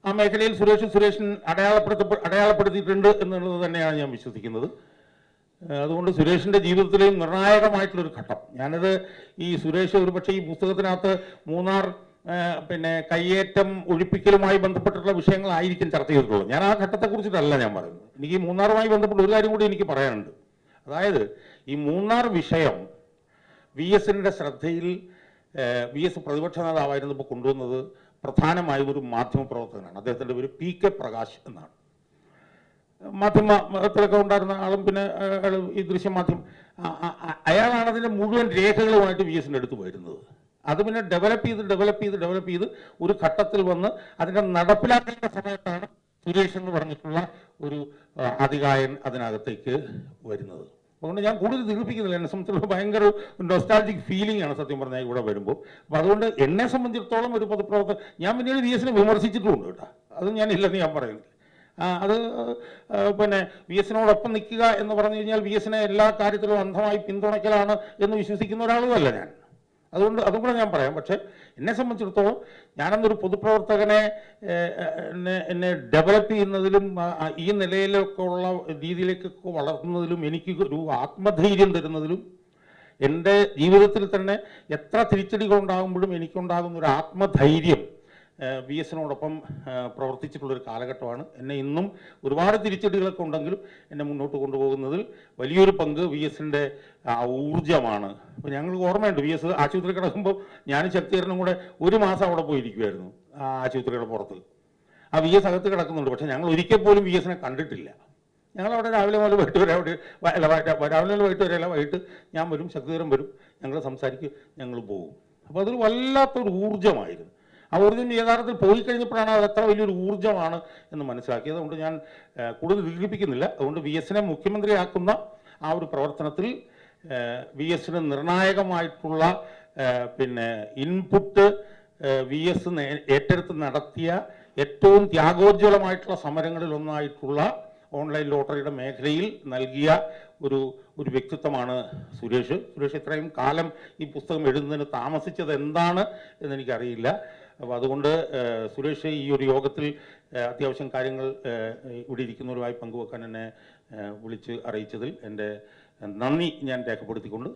ആ മേഖലയിൽ സുരേഷൻ അടയാളപ്പെടുത്തിയിട്ടുണ്ട് എന്നുള്ളത് തന്നെയാണ് ഞാൻ വിശ്വസിക്കുന്നത്. അതുകൊണ്ട് സുരേഷിൻ്റെ ജീവിതത്തിലെയും നിർണായകമായിട്ടുള്ളൊരു ഘട്ടം. ഞാനത് ഈ സുരേഷ് ഒരു പക്ഷേ ഈ പുസ്തകത്തിനകത്ത് മൂന്നാർ പിന്നെ കയ്യേറ്റം ഒഴിപ്പിക്കലുമായി ബന്ധപ്പെട്ടിട്ടുള്ള വിഷയങ്ങളായിരിക്കും ചർച്ച ചെയ്തിട്ടുള്ളത്. ഞാൻ ആ ഘട്ടത്തെക്കുറിച്ചിട്ടല്ല ഞാൻ പറയുന്നത്. എനിക്ക് ഈ മൂന്നാറുമായി ബന്ധപ്പെട്ട ഒരു കാര്യം കൂടി എനിക്ക് പറയാനുണ്ട്. അതായത് ഈ മൂന്നാർ വിഷയം VSന്റെ ശ്രദ്ധയിൽ VS പ്രതിപക്ഷ നേതാവായിരുന്നപ്പോൾ കൊണ്ടുവന്നത് പ്രധാനമായും ഒരു മാധ്യമപ്രവർത്തകനാണ്. അദ്ദേഹത്തിൻ്റെ പേര് PK പ്രകാശ് എന്നാണ്. മാധ്യമത്തിലൊക്കെ ഉണ്ടായിരുന്ന ആളും പിന്നെ ഈ ദൃശ്യമാധ്യമം അയാളാണ് അതിൻ്റെ മുഴുവൻ രേഖകളുമായിട്ട് VSന്റെ അടുത്ത് വരുന്നത്. അത് പിന്നെ ഡെവലപ്പ് ചെയ്ത് ഒരു ഘട്ടത്തിൽ വന്ന് അതിൻ്റെ നടപ്പിലാക്കേണ്ട സമയത്താണ് സുരേഷ് എന്ന് പറഞ്ഞിട്ടുള്ള ഒരു അധികായൻ അതിനകത്തേക്ക് വരുന്നത്. അതുകൊണ്ട് ഞാൻ കൂടുതൽ ദീർഘിപ്പിക്കുന്നില്ല. എന്നെ സംബന്ധിച്ചുള്ള ഭയങ്കര നൊസ്റ്റാൾജിക് ഫീലിംഗ് ആണ് സത്യം പറഞ്ഞാൽ ഇവിടെ വരുമ്പോൾ. അപ്പോൾ അതുകൊണ്ട് എന്നെ സംബന്ധിച്ചിടത്തോളം ഒരു പൊതുപ്രവർത്തകൻ, ഞാൻ പിന്നീട് VSനെ വിമർശിച്ചിട്ടുമുണ്ട് കേട്ടോ, അത് ഞാനില്ലെന്ന് ഞാൻ പറയുന്നില്ല. അത് പിന്നെ VSനോടൊപ്പം നിൽക്കുക എന്ന് പറഞ്ഞു കഴിഞ്ഞാൽ VSനെ എല്ലാ കാര്യത്തിലും അന്ധമായി പിന്തുണയ്ക്കലാണ് എന്ന് വിശ്വസിക്കുന്ന ഒരാളുമല്ല ഞാൻ. അതും കൂടെ ഞാൻ പറയാം. പക്ഷേ എന്നെ സംബന്ധിച്ചിടത്തോളം ഞാനെന്നൊരു പൊതുപ്രവർത്തകനെ എന്നെ ഡെവലപ്പ് ചെയ്യുന്നതിലും ഈ നിലയിലൊക്കെ ഉള്ള രീതിയിലേക്കൊക്കെ വളർത്തുന്നതിലും എനിക്ക് ഒരു ആത്മധൈര്യം തരുന്നതിലും എൻ്റെ ജീവിതത്തിൽ തന്നെ എത്ര തിരിച്ചടികൾ ഉണ്ടാകുമ്പോഴും എനിക്കുണ്ടാകുന്ന ഒരു ആത്മധൈര്യം വി എസിനോടൊപ്പം പ്രവർത്തിച്ചിട്ടുള്ളൊരു കാലഘട്ടമാണ്. എന്നെ ഇന്നും ഒരുപാട് തിരിച്ചടികളൊക്കെ ഉണ്ടെങ്കിലും എന്നെ മുന്നോട്ട് കൊണ്ടുപോകുന്നതിൽ വലിയൊരു പങ്ക് വി എസിൻ്റെ ഊർജ്ജമാണ്. അപ്പോൾ ഞങ്ങൾക്ക് ഓർമ്മയുണ്ട്, വി എസ് ആശുപത്രി കിടക്കുമ്പോൾ ഞാനും ശക്തിധരനും കൂടെ ഒരു മാസം അവിടെ പോയിരിക്കുമായിരുന്നു ആ ആശുപത്രിയുടെ പുറത്ത്. ആ വി എസ് അകത്ത് കിടക്കുന്നുണ്ട്, പക്ഷേ ഞങ്ങൾ ഒരിക്കൽ പോലും വി എസിനെ കണ്ടിട്ടില്ല. ഞങ്ങളവിടെ രാവിലെ മുതൽ വൈകിട്ട് വരെ അവിടെ രാവിലെ മുതൽ വൈകിട്ട് വരെ അല്ല, വൈകിട്ട് ഞാൻ വരും, ശക്തിധരൻ വരും, ഞങ്ങൾ സംസാരിക്കും, ഞങ്ങൾ പോകും. അപ്പോൾ അതൊരു വല്ലാത്തൊരു ഊർജ്ജമായിരുന്നു. ആ ഊർജ്ജം യഥാർത്ഥത്തിൽ പോയി കഴിഞ്ഞപ്പോഴാണ് അത് എത്ര വലിയൊരു ഊർജ്ജമാണ് എന്ന് മനസ്സിലാക്കിയത്. അതുകൊണ്ട് ഞാൻ കൂടുതൽ ദീർഘിപ്പിക്കുന്നില്ല. അതുകൊണ്ട് വി എസിനെ മുഖ്യമന്ത്രിയാക്കുന്ന ആ ഒരു പ്രവർത്തനത്തിൽ വി എസിന് നിർണായകമായിട്ടുള്ള ഇൻപുട്ട് വി എസ് ഏറ്റെടുത്ത് നടത്തിയ ഏറ്റവും ത്യാഗോജ്വലമായിട്ടുള്ള സമരങ്ങളിൽ ഒന്നായിട്ടുള്ള ഓൺലൈൻ ലോട്ടറിയുടെ മേഖലയിൽ നൽകിയ ഒരു വ്യക്തിത്വമാണ് സുരേഷ്. ഇത്രയും കാലം ഈ പുസ്തകം എഴുതുന്നതിന് താമസിച്ചത് എന്താണ് എന്നെനിക്കറിയില്ല. അപ്പോൾ അതുകൊണ്ട് സുരേഷ് ഈ ഒരു യോഗത്തിൽ അത്യാവശ്യം കാര്യങ്ങൾ ഇവിടെ ഇരിക്കുന്നവരുമായി പങ്കുവെക്കാൻ എന്നെ വിളിച്ച് അറിയിച്ചതിൽ എൻ്റെ നന്ദി ഞാൻ രേഖപ്പെടുത്തിക്കൊണ്ട്